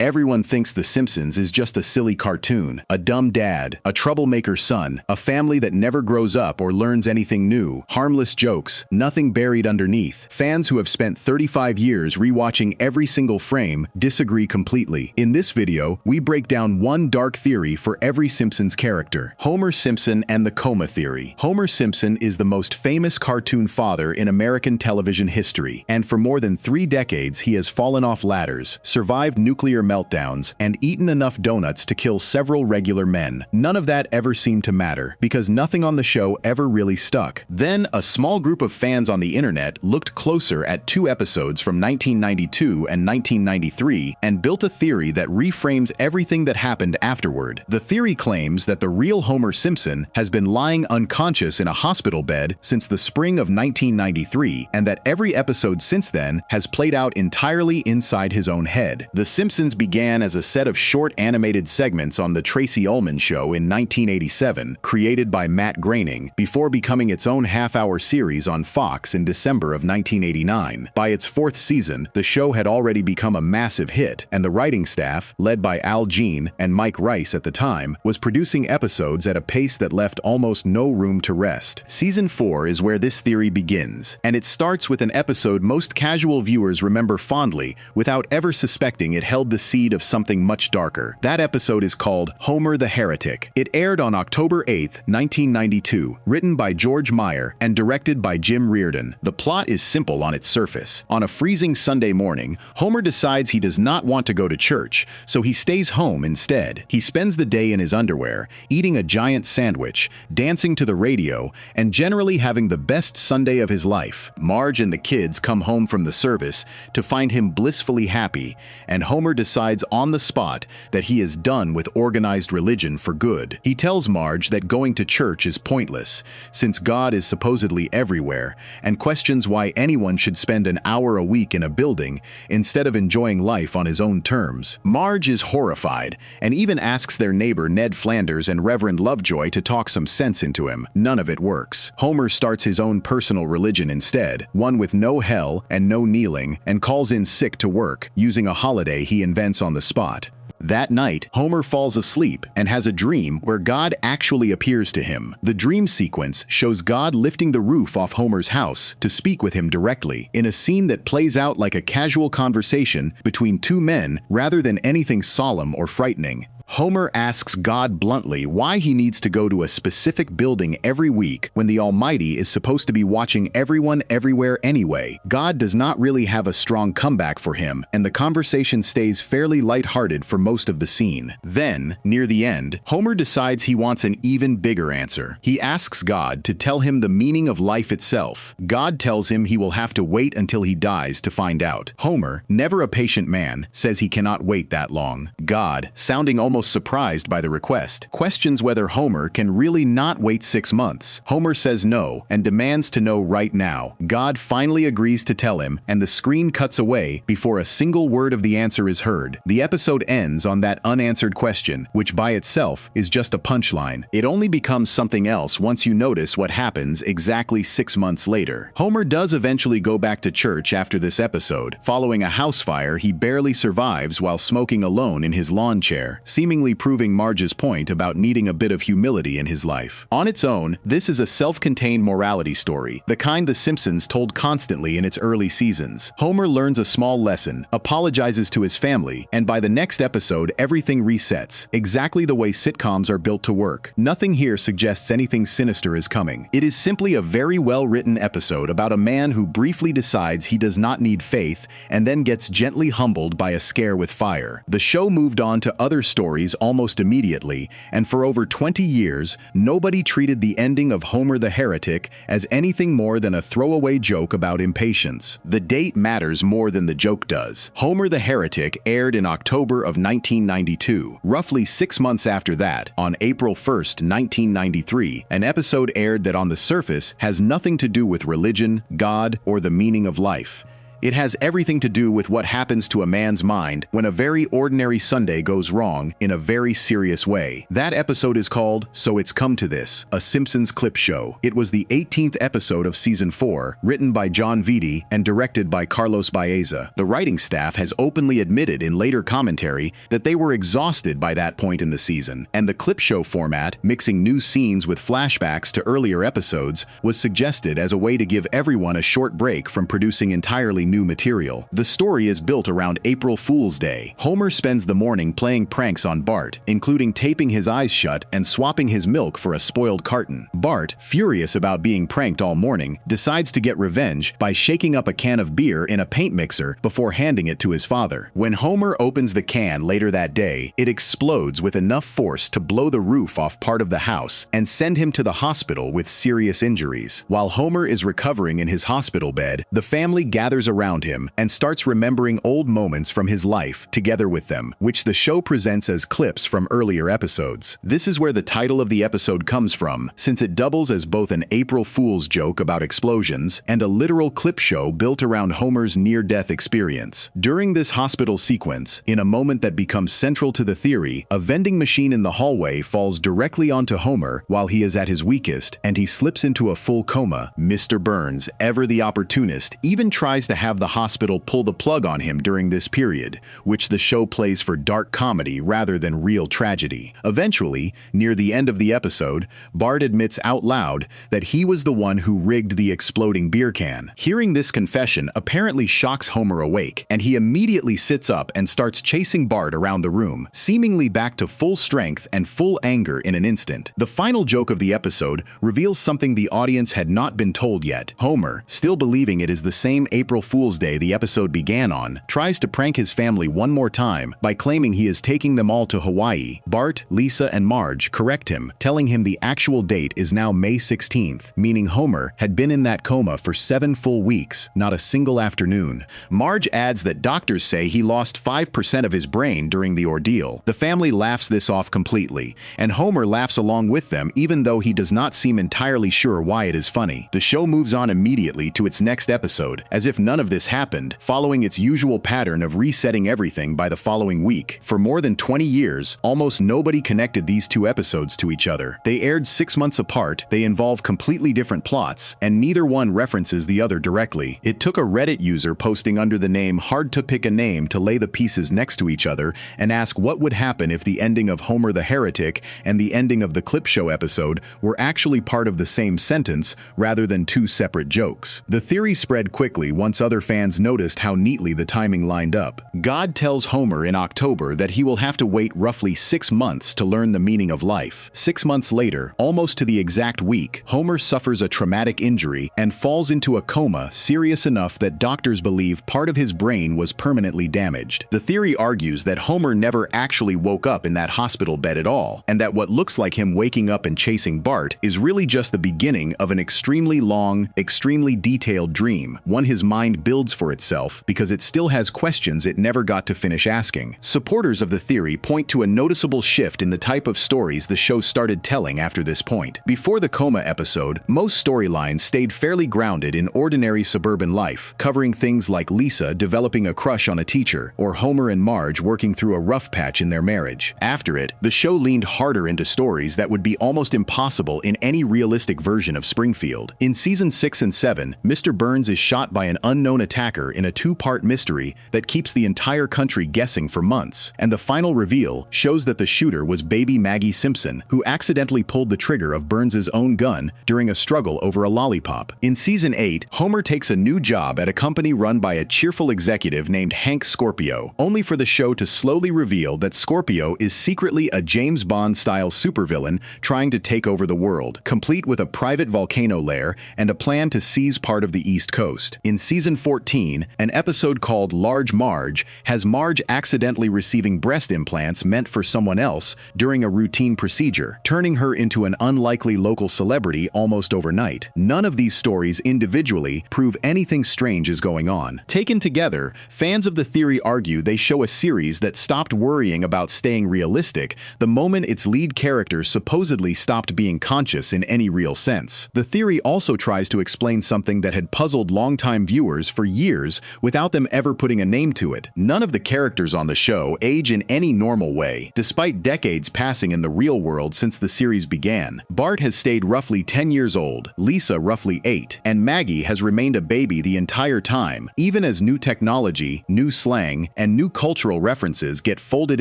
Everyone thinks The Simpsons is just a silly cartoon, a dumb dad, a troublemaker son, a family that never grows up or learns anything new, harmless jokes, nothing buried underneath. Fans who have spent 35 years rewatching every single frame disagree completely. In this video, we break down one dark theory for every Simpsons character: Homer Simpson and the coma theory. Homer Simpson is the most famous cartoon father in American television history, and for more than 3 decades he has fallen off ladders, survived nuclear meltdowns, and eaten enough donuts to kill several regular men. None of that ever seemed to matter, because nothing on the show ever really stuck. Then, a small group of fans on the internet looked closer at 2 episodes from 1992 and 1993 and built a theory that reframes everything that happened afterward. The theory claims that the real Homer Simpson has been lying unconscious in a hospital bed since the spring of 1993, and that every episode since then has played out entirely inside his own head. The Simpsons began as a set of short animated segments on The Tracy Ullman Show in 1987, created by Matt Groening, before becoming its own half-hour series on Fox in December of 1989. By its 4th season, the show had already become a massive hit, and the writing staff, led by Al Jean and Mike Rice at the time, was producing episodes at a pace that left almost no room to rest. Season 4 is where this theory begins, and it starts with an episode most casual viewers remember fondly without ever suspecting it held the seed of something much darker. That episode is called Homer the Heretic. It aired on October 8, 1992, written by George Meyer and directed by Jim Reardon. The plot is simple on its surface. On a freezing Sunday morning, Homer decides he does not want to go to church, so he stays home instead. He spends the day in his underwear, eating a giant sandwich, dancing to the radio, and generally having the best Sunday of his life. Marge and the kids come home from the service to find him blissfully happy, and Homer decides on the spot that he is done with organized religion for good. He tells Marge that going to church is pointless, since God is supposedly everywhere, and questions why anyone should spend an hour a week in a building instead of enjoying life on his own terms. Marge is horrified, and even asks their neighbor Ned Flanders and Reverend Lovejoy to talk some sense into him. None of it works. Homer starts his own personal religion instead, one with no hell and no kneeling, and calls in sick to work, using a holiday he invents on the spot. That night, Homer falls asleep and has a dream where God actually appears to him. The dream sequence shows God lifting the roof off Homer's house to speak with him directly, in a scene that plays out like a casual conversation between 2 men rather than anything solemn or frightening. Homer asks God bluntly why he needs to go to a specific building every week when the Almighty is supposed to be watching everyone everywhere anyway. God does not really have a strong comeback for him, and the conversation stays fairly lighthearted for most of the scene. Then, near the end, Homer decides he wants an even bigger answer. He asks God to tell him the meaning of life itself. God tells him he will have to wait until he dies to find out. Homer, never a patient man, says he cannot wait that long. God, sounding almost surprised by the request, questions whether Homer can really not wait 6 months. Homer says no and demands to know right now. God finally agrees to tell him, and the screen cuts away before a single word of the answer is heard. The episode ends on that unanswered question, which by itself is just a punchline. It only becomes something else once you notice what happens exactly 6 months later. Homer does eventually go back to church after this episode. Following a house fire, he barely survives while smoking alone in his lawn chair, seemingly proving Marge's point about needing a bit of humility in his life. On its own, this is a self-contained morality story, the kind The Simpsons told constantly in its early seasons. Homer learns a small lesson, apologizes to his family, and by the next episode everything resets, exactly the way sitcoms are built to work. Nothing here suggests anything sinister is coming. It is simply a very well-written episode about a man who briefly decides he does not need faith and then gets gently humbled by a scare with fire. The show moved on to other stories almost immediately, and for over 20 years, nobody treated the ending of Homer the Heretic as anything more than a throwaway joke about impatience. The date matters more than the joke does. Homer the Heretic aired in October of 1992. Roughly 6 months after that, on April 1st, 1993, an episode aired that on the surface has nothing to do with religion, God, or the meaning of life. It has everything to do with what happens to a man's mind when a very ordinary Sunday goes wrong in a very serious way. That episode is called So It's Come to This, a Simpsons clip show. It was the 18th episode of Season 4, written by John Vitti and directed by Carlos Baeza. The writing staff has openly admitted in later commentary that they were exhausted by that point in the season, and the clip show format, mixing new scenes with flashbacks to earlier episodes, was suggested as a way to give everyone a short break from producing entirely new material. The story is built around April Fool's Day. Homer spends the morning playing pranks on Bart, including taping his eyes shut and swapping his milk for a spoiled carton. Bart, furious about being pranked all morning, decides to get revenge by shaking up a can of beer in a paint mixer before handing it to his father. When Homer opens the can later that day, it explodes with enough force to blow the roof off part of the house and send him to the hospital with serious injuries. While Homer is recovering in his hospital bed, the family gathers around him and starts remembering old moments from his life together with them, which the show presents as clips from earlier episodes. This is where the title of the episode comes from, since it doubles as both an April Fool's joke about explosions and a literal clip show built around Homer's near-death experience. During this hospital sequence, in a moment that becomes central to the theory, a vending machine in the hallway falls directly onto Homer while he is at his weakest, and he slips into a full coma. Mr. Burns, ever the opportunist, even tries to have the hospital pull the plug on him during this period, which the show plays for dark comedy rather than real tragedy. Eventually, near the end of the episode, Bart admits out loud that he was the one who rigged the exploding beer can. Hearing this confession apparently shocks Homer awake, and he immediately sits up and starts chasing Bart around the room, seemingly back to full strength and full anger in an instant. The final joke of the episode reveals something the audience had not been told yet. Homer, still believing it is the same April Fool's Day the episode began on, tries to prank his family one more time by claiming he is taking them all to Hawaii. Bart, Lisa, and Marge correct him, telling him the actual date is now May 16th, meaning Homer had been in that coma for 7 full weeks, not a single afternoon. Marge adds that doctors say he lost 5% of his brain during the ordeal. The family laughs this off completely, and Homer laughs along with them even though he does not seem entirely sure why it is funny. The show moves on immediately to its next episode, as if none of this happened, following its usual pattern of resetting everything by the following week. For more than 20 years, almost nobody connected these two episodes to each other. They aired 6 months apart, they involve completely different plots, and neither one references the other directly. It took a Reddit user posting under the name Hard to Pick a Name to lay the pieces next to each other and ask what would happen if the ending of Homer the Heretic and the ending of the clip show episode were actually part of the same sentence rather than two separate jokes. The theory spread quickly once other fans noticed how neatly the timing lined up. God tells Homer in October that he will have to wait roughly 6 months to learn the meaning of life. 6 months later, almost to the exact week, Homer suffers a traumatic injury and falls into a coma serious enough that doctors believe part of his brain was permanently damaged. The theory argues that Homer never actually woke up in that hospital bed at all, and that what looks like him waking up and chasing Bart is really just the beginning of an extremely long, extremely detailed dream, one his mind builds for itself because it still has questions it never got to finish asking. Supporters of the theory point to a noticeable shift in the type of stories the show started telling after this point. Before the coma episode, most storylines stayed fairly grounded in ordinary suburban life, covering things like Lisa developing a crush on a teacher, or Homer and Marge working through a rough patch in their marriage. After it, the show leaned harder into stories that would be almost impossible in any realistic version of Springfield. In Season 6 and 7, Mr. Burns is shot by an unknown attacker in a 2-part mystery that keeps the entire country guessing for months, and the final reveal shows that the shooter was baby Maggie Simpson, who accidentally pulled the trigger of Burns's own gun during a struggle over a lollipop. In Season 8, Homer takes a new job at a company run by a cheerful executive named Hank Scorpio, only for the show to slowly reveal that Scorpio is secretly a James Bond-style supervillain trying to take over the world, complete with a private volcano lair and a plan to seize part of the East Coast. In Season 14, an episode called Large Marge has Marge accidentally receiving breast implants meant for someone else during a routine procedure, turning her into an unlikely local celebrity almost overnight. None of these stories individually prove anything strange is going on. Taken together, fans of the theory argue they show a series that stopped worrying about staying realistic the moment its lead characters supposedly stopped being conscious in any real sense. The theory also tries to explain something that had puzzled longtime viewers for years without them ever putting a name to it. None of the characters on the show age in any normal way, despite decades passing in the real world since the series began. Bart has stayed roughly 10 years old, Lisa roughly 8, and Maggie has remained a baby the entire time, even as new technology, new slang, and new cultural references get folded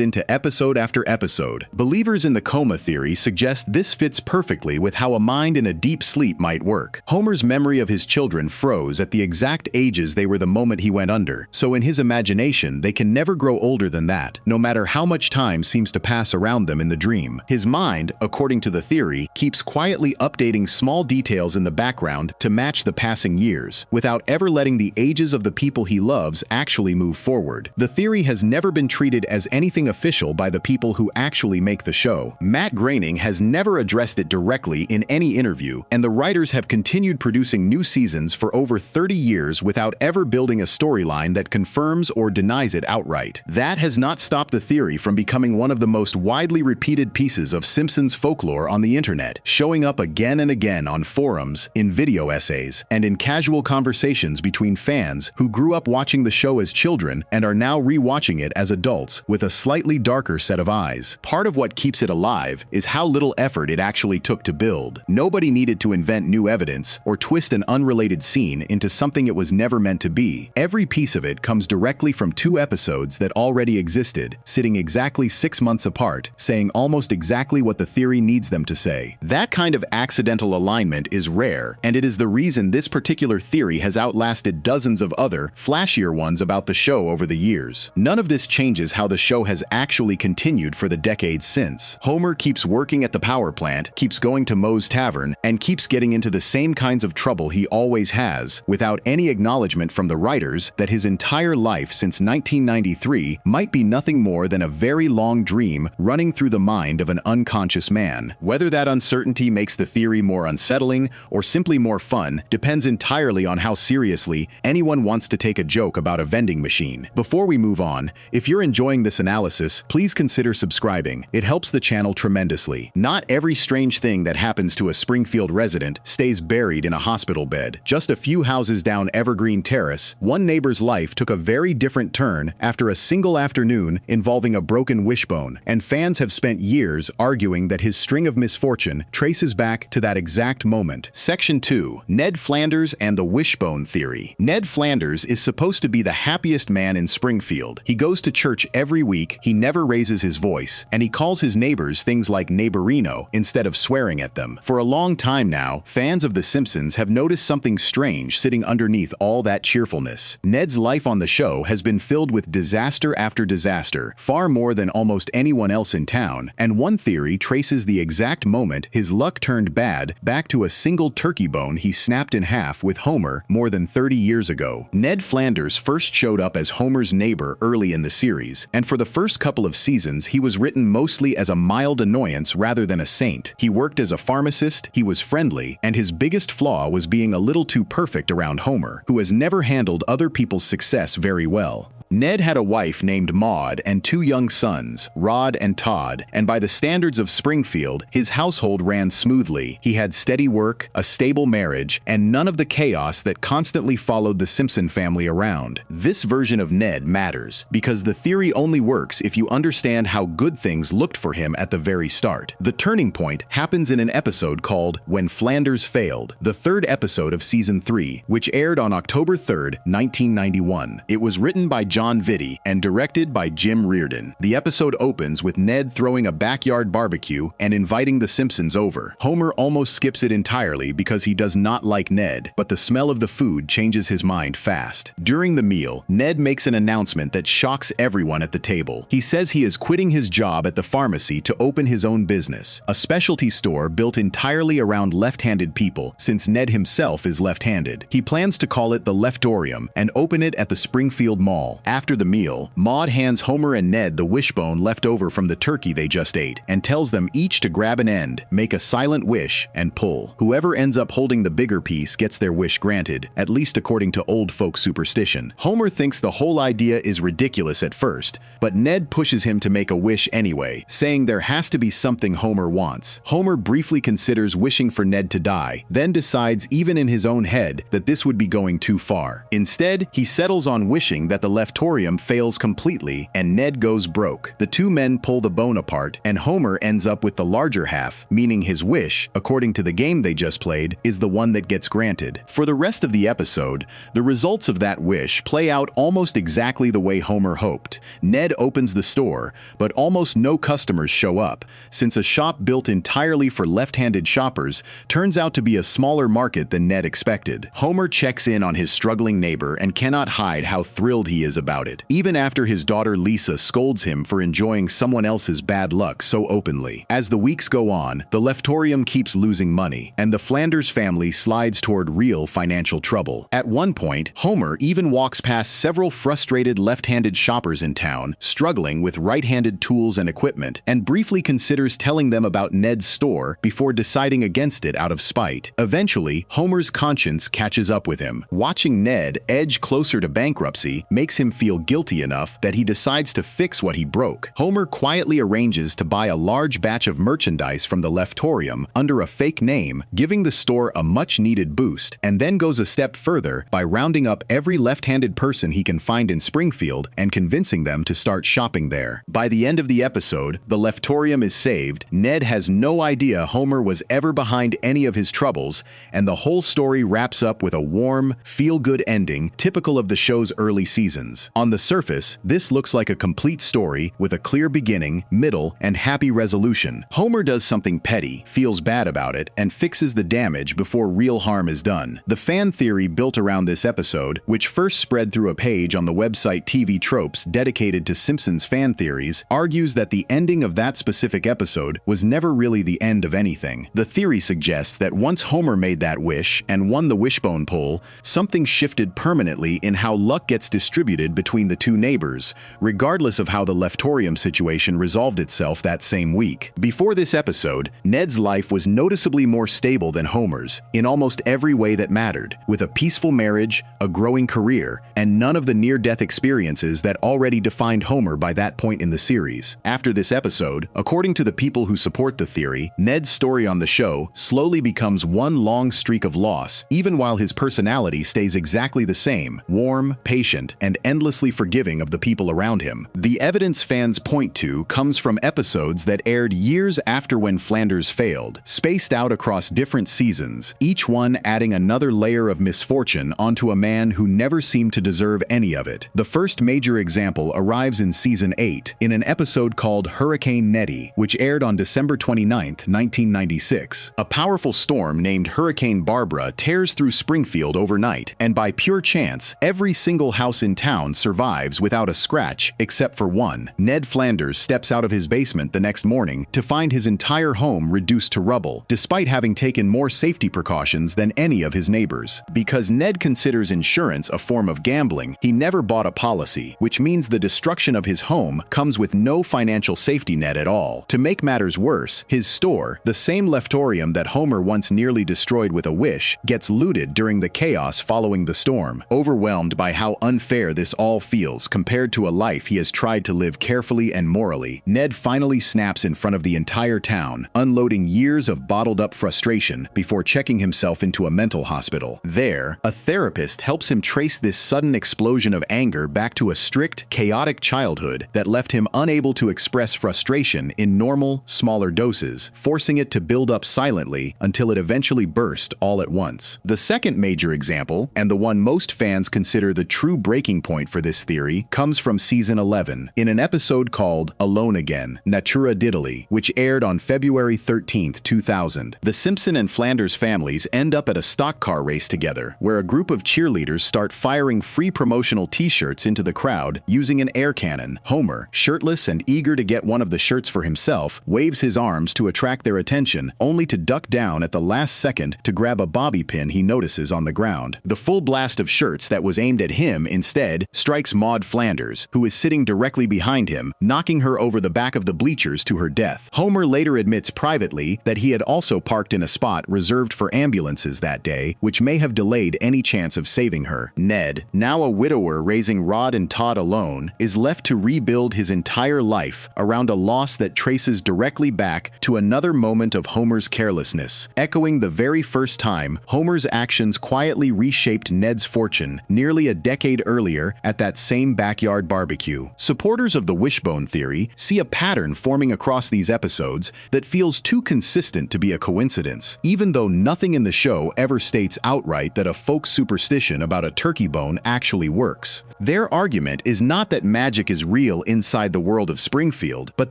into episode after episode. Believers in the coma theory suggest this fits perfectly with how a mind in a deep sleep might work. Homer's memory of his children froze at the exact ages they were the moment he went under, so in his imagination they can never grow older than that, no matter how much time seems to pass around them in the dream. His mind, according to the theory, keeps quietly updating small details in the background to match the passing years, without ever letting the ages of the people he loves actually move forward. The theory has never been treated as anything official by the people who actually make the show. Matt Groening has never addressed it directly in any interview, and the writers have continued producing new seasons for over 30 years without ever building a storyline that confirms or denies it outright. That has not stopped the theory from becoming one of the most widely repeated pieces of Simpsons folklore on the internet, showing up again and again on forums, in video essays, and in casual conversations between fans who grew up watching the show as children and are now re-watching it as adults with a slightly darker set of eyes. Part of what keeps it alive is how little effort it actually took to build. Nobody needed to invent new evidence or twist an unrelated scene into something it was never meant to be. Every piece of it comes directly from 2 episodes that already existed, sitting exactly 6 months apart, saying almost exactly what the theory needs them to say. That kind of accidental alignment is rare, and it is the reason this particular theory has outlasted dozens of other, flashier ones about the show over the years. None of this changes how the show has actually continued for the decades since. Homer keeps working at the power plant, keeps going to Moe's Tavern, and keeps getting into the same kinds of trouble he always has, without any acknowledgement from the writers that his entire life since 1993 might be nothing more than a very long dream running through the mind of an unconscious man. Whether that uncertainty makes the theory more unsettling or simply more fun depends entirely on how seriously anyone wants to take a joke about a vending machine. Before we move on, if you're enjoying this analysis, please consider subscribing. It helps the channel tremendously. Not every strange thing that happens to a Springfield resident stays buried in a hospital bed. Just a few houses down Evergreen Terrace, one neighbor's life took a very different turn after a single afternoon involving a broken wishbone, and fans have spent years arguing that his string of misfortune traces back to that exact moment. Section 2. Ned Flanders and the Wishbone Theory. Ned Flanders is supposed to be the happiest man in Springfield. He goes to church every week, he never raises his voice, and he calls his neighbors things like neighborino instead of swearing at them. For a long time now, fans of The Simpsons have noticed something strange sitting underneath all that cheerfulness. Ned's life on the show has been filled with disaster after disaster, far more than almost anyone else in town, and one theory traces the exact moment his luck turned bad back to a single turkey bone he snapped in half with Homer more than 30 years ago. Ned Flanders first showed up as Homer's neighbor early in the series, and for the first couple of seasons he was written mostly as a mild annoyance rather than a saint. He worked as a pharmacist, he was friendly, and his biggest flaw was being a little too perfect around Homer, who has never handled other people's success very well. Ned had a wife named Maude and 2 young sons, Rod and Todd, and by the standards of Springfield, his household ran smoothly. He had steady work, a stable marriage, and none of the chaos that constantly followed the Simpson family around. This version of Ned matters, because the theory only works if you understand how good things looked for him at the very start. The turning point happens in an episode called When Flanders Failed, the 3rd episode of Season 3, which aired on October 3rd, 1991. It was written by John Vitti and directed by Jim Reardon. The episode opens with Ned throwing a backyard barbecue and inviting the Simpsons over. Homer almost skips it entirely because he does not like Ned, but the smell of the food changes his mind fast. During the meal, Ned makes an announcement that shocks everyone at the table. He says he is quitting his job at the pharmacy to open his own business, a specialty store built entirely around left-handed people, since Ned himself is left-handed. He plans to call it the Leftorium and open it at the Springfield Mall. After the meal, Maude hands Homer and Ned the wishbone left over from the turkey they just ate and tells them each to grab an end, make a silent wish, and pull. Whoever ends up holding the bigger piece gets their wish granted, at least according to old folk superstition. Homer thinks the whole idea is ridiculous at first, but Ned pushes him to make a wish anyway, saying there has to be something Homer wants. Homer briefly considers wishing for Ned to die, then decides even in his own head that this would be going too far. Instead, he settles on wishing that the leftorium fails completely and Ned goes broke. The two men pull the bone apart, and Homer ends up with the larger half, meaning his wish, according to the game they just played, is the one that gets granted. For the rest of the episode, the results of that wish play out almost exactly the way Homer hoped. Ned opens the store, but almost no customers show up, since a shop built entirely for left-handed shoppers turns out to be a smaller market than Ned expected. Homer checks in on his struggling neighbor and cannot hide how thrilled he is about it, even after his daughter Lisa scolds him for enjoying someone else's bad luck so openly. As the weeks go on, the leftorium keeps losing money, and the Flanders family slides toward real financial trouble. At one point, Homer even walks past several frustrated left-handed shoppers in town, struggling with right-handed tools and equipment, and briefly considers telling them about Ned's store before deciding against it out of spite. Eventually, Homer's conscience catches up with him. Watching Ned edge closer to bankruptcy makes him feel guilty enough that he decides to fix what he broke. Homer quietly arranges to buy a large batch of merchandise from the leftorium under a fake name, giving the store a much-needed boost, and then goes a step further by rounding up every left-handed person he can find in Springfield and convincing them to start shopping there. By the end of the episode, the leftorium is saved, Ned has no idea Homer was ever behind any of his troubles, and the whole story wraps up with a warm, feel-good ending typical of the show's early seasons. On the surface, this looks like a complete story with a clear beginning, middle, and happy resolution. Homer does something petty, feels bad about it, and fixes the damage before real harm is done. The fan theory built around this episode, which first spread through a page on the website TV Tropes dedicated to Simpsons fan theories, argues that the ending of that specific episode was never really the end of anything. The theory suggests that once Homer made that wish and won the wishbone pull, something shifted permanently in how luck gets distributed between the two neighbors, regardless of how the leftorium situation resolved itself that same week. Before this episode, Ned's life was noticeably more stable than Homer's, in almost every way that mattered, with a peaceful marriage, a growing career, and none of the near-death experiences that already defined Homer by that point in the series. After this episode, according to the people who support the theory, Ned's story on the show slowly becomes one long streak of loss, even while his personality stays exactly the same, warm, patient, and endlessly forgiving of the people around him. The evidence fans point to comes from episodes that aired years after when Flanders failed, spaced out across different seasons, each one adding another layer of misfortune onto a man who never seemed to deserve any of it. The first major example arrives in Season 8, in an episode called Hurricane Nettie, which aired on December 29, 1996. A powerful storm named Hurricane Barbara tears through Springfield overnight, and by pure chance, every single house in town survives without a scratch except for one. Ned Flanders steps out of his basement the next morning to find his entire home reduced to rubble, despite having taken more safety precautions than any of his neighbors. Because Ned considers insurance a form of gambling, he never bought a policy, which means the destruction of his home comes with no financial safety net at all. To make matters worse, his store, the same leftorium that Homer once nearly destroyed with a wish, gets looted during the chaos following the storm. Overwhelmed by how unfair this all feels compared to a life he has tried to live carefully and morally, Ned finally snaps in front of the entire town, unloading years of bottled-up frustration before checking himself into a mental hospital. There, a therapist helps him trace this sudden explosion of anger back to a strict, chaotic childhood that left him unable to express frustration in normal, smaller doses, forcing it to build up silently until it eventually burst all at once. The second major example, and the one most fans consider the true breaking point for this theory, comes from Season 11, in an episode called Alone Again, Natura Diddley, which aired on February 13, 2000. The Simpson and Flanders families end up at a stock car race together, where a group of cheerleaders start firing free promotional t-shirts into the crowd using an air cannon. Homer, shirtless and eager to get one of the shirts for himself, waves his arms to attract their attention, only to duck down at the last second to grab a bobby pin he notices on the ground. The full blast of shirts that was aimed at him instead strikes Maude Flanders, who is sitting directly behind him, knocking her over the back of the bleachers to her death. Homer later admits privately that he had also parked in a spot reserved for ambulances that day, which may have delayed any chance of saving her. Ned, now a widower raising Rod and Todd alone, is left to rebuild his entire life around a loss that traces directly back to another moment of Homer's carelessness, echoing the very first time Homer's actions quietly reshaped Ned's fortune nearly a decade earlier at that same backyard barbecue. Supporters of the wishbone theory see a pattern forming across these episodes that feels too consistent to be a coincidence, even though nothing in the show ever states outright that a folk superstition about a turkey bone actually works. Their argument is not that magic is real inside the world of Springfield, but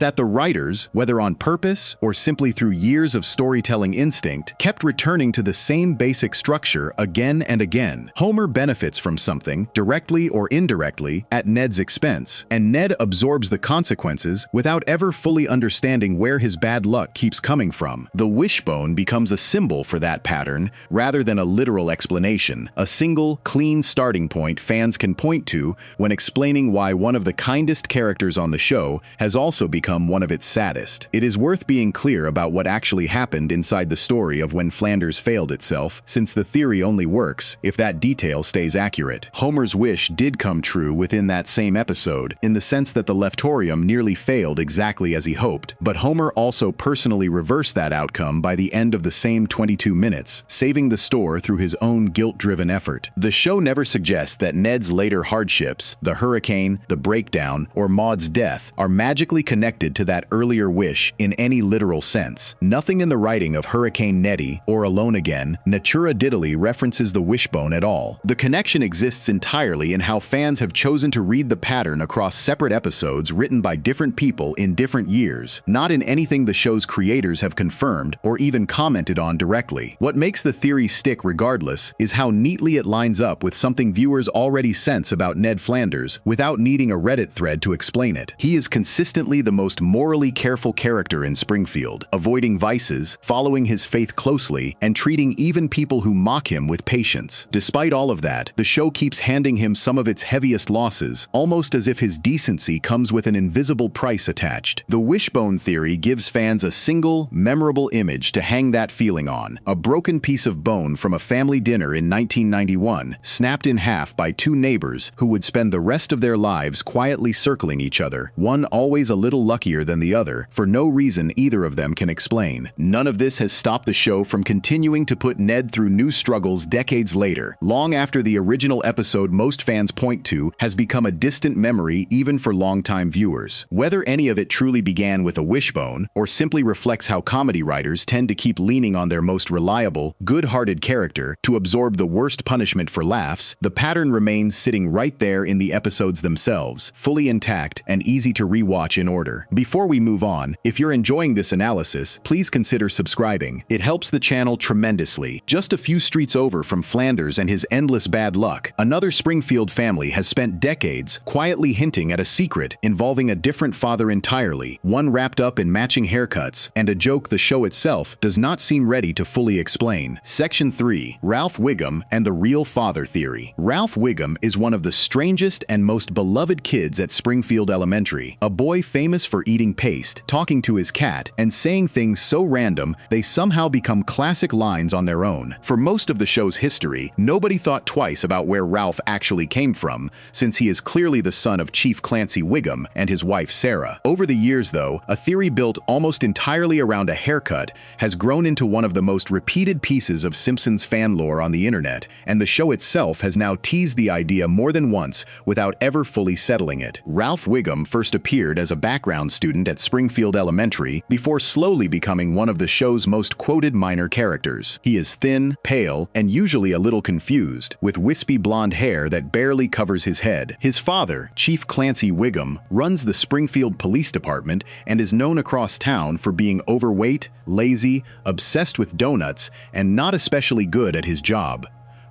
that the writers, whether on purpose or simply through years of storytelling instinct, kept returning to the same basic structure again and again. Homer benefits from something, directly or indirectly, at Ned's expense, and Ned absorbs the consequences without ever fully understanding where his bad luck keeps coming from. The wishbone becomes a symbol for that pattern rather than a literal explanation, a single, clean starting point fans can point to when explaining why one of the kindest characters on the show has also become one of its saddest. It is worth being clear about what actually happened inside the story of when Flanders failed itself, since the theory only works if that detail stays accurate. Homer's wish did come true within that same episode, in the sense that the leftorium nearly failed exactly as he hoped, but Homer also personally reversed that outcome by the end of the same 22 minutes, saving the store through his own guilt-driven effort. The show never suggests that Ned's later hardships, the hurricane, the breakdown, or Maude's death, are magically connected to that earlier wish in any literal sense. Nothing in the writing of Hurricane Nettie or Alone Again, Natura Diddley references the wishbone at all. The connection exists entirely in how fans have chosen to read the pattern across separate episodes written by different people in different years, not in anything the show's creators have confirmed or even commented on directly. What makes the theory stick regardless is how neatly it lines up with something viewers already sense about Ned Flanders without needing a Reddit thread to explain it. He is consistently the most morally careful character in Springfield, avoiding vices, following his faith closely, and treating even people who mock him with patience. Despite all of that, the show keeps handing him some of its heaviest losses, almost as if his decency comes with an invisible price attached. The wishbone theory gives fans a single, memorable image to hang that feeling on: a broken piece of bone from a family dinner in 1991, snapped in half by two neighbors who would spend the rest of their lives quietly circling each other, one always a little luckier than the other, for no reason either of them can explain. None of this has stopped the show from continuing to put Ned through new struggles decades later, long after the original episode most fans point to has become a distant memory even for longtime viewers. Whether any of it truly began with a wishbone, or simply reflects how comedy writers tend to keep leaning on their most reliable, good-hearted character to absorb the worst punishment for laughs, the pattern remains sitting right there in the episodes themselves, fully intact and easy to rewatch in order. Before we move on, if you're enjoying this analysis, please consider subscribing. It helps the channel tremendously. Just a few streets over from Flanders and his endless bad luck, another Springfield family has spent decades quietly hinting at a secret involving a different father entirely, one wrapped up in matching haircuts and a joke the show itself does not seem ready to fully explain. Section 3. Ralph Wiggum and the Real Father Theory. Ralph Wiggum is one of the strangest and most beloved kids at Springfield Elementary, a boy famous for eating paste, talking to his cat, and saying things so random they somehow become classic lines on their own. For most of the show's history, nobody thought twice about where Ralph actually came from, since he is clearly the son of Chief Clancy Wiggum and his wife Sarah. Over the years, though, a theory built almost entirely around a haircut has grown into one of the most repeated pieces of Simpsons fan lore on the internet, and the show itself has now teased the idea more than once without ever fully settling it. Ralph Wiggum first appeared as a background student at Springfield Elementary before slowly becoming one of the show's most quoted minor characters. He is thin, pale, and usually a little confused, with wispy blonde hair that barely covers his head. His father, Chief Clancy Wiggum, runs the Springfield Police Department and is known across town for being overweight, lazy, obsessed with donuts, and not especially good at his job.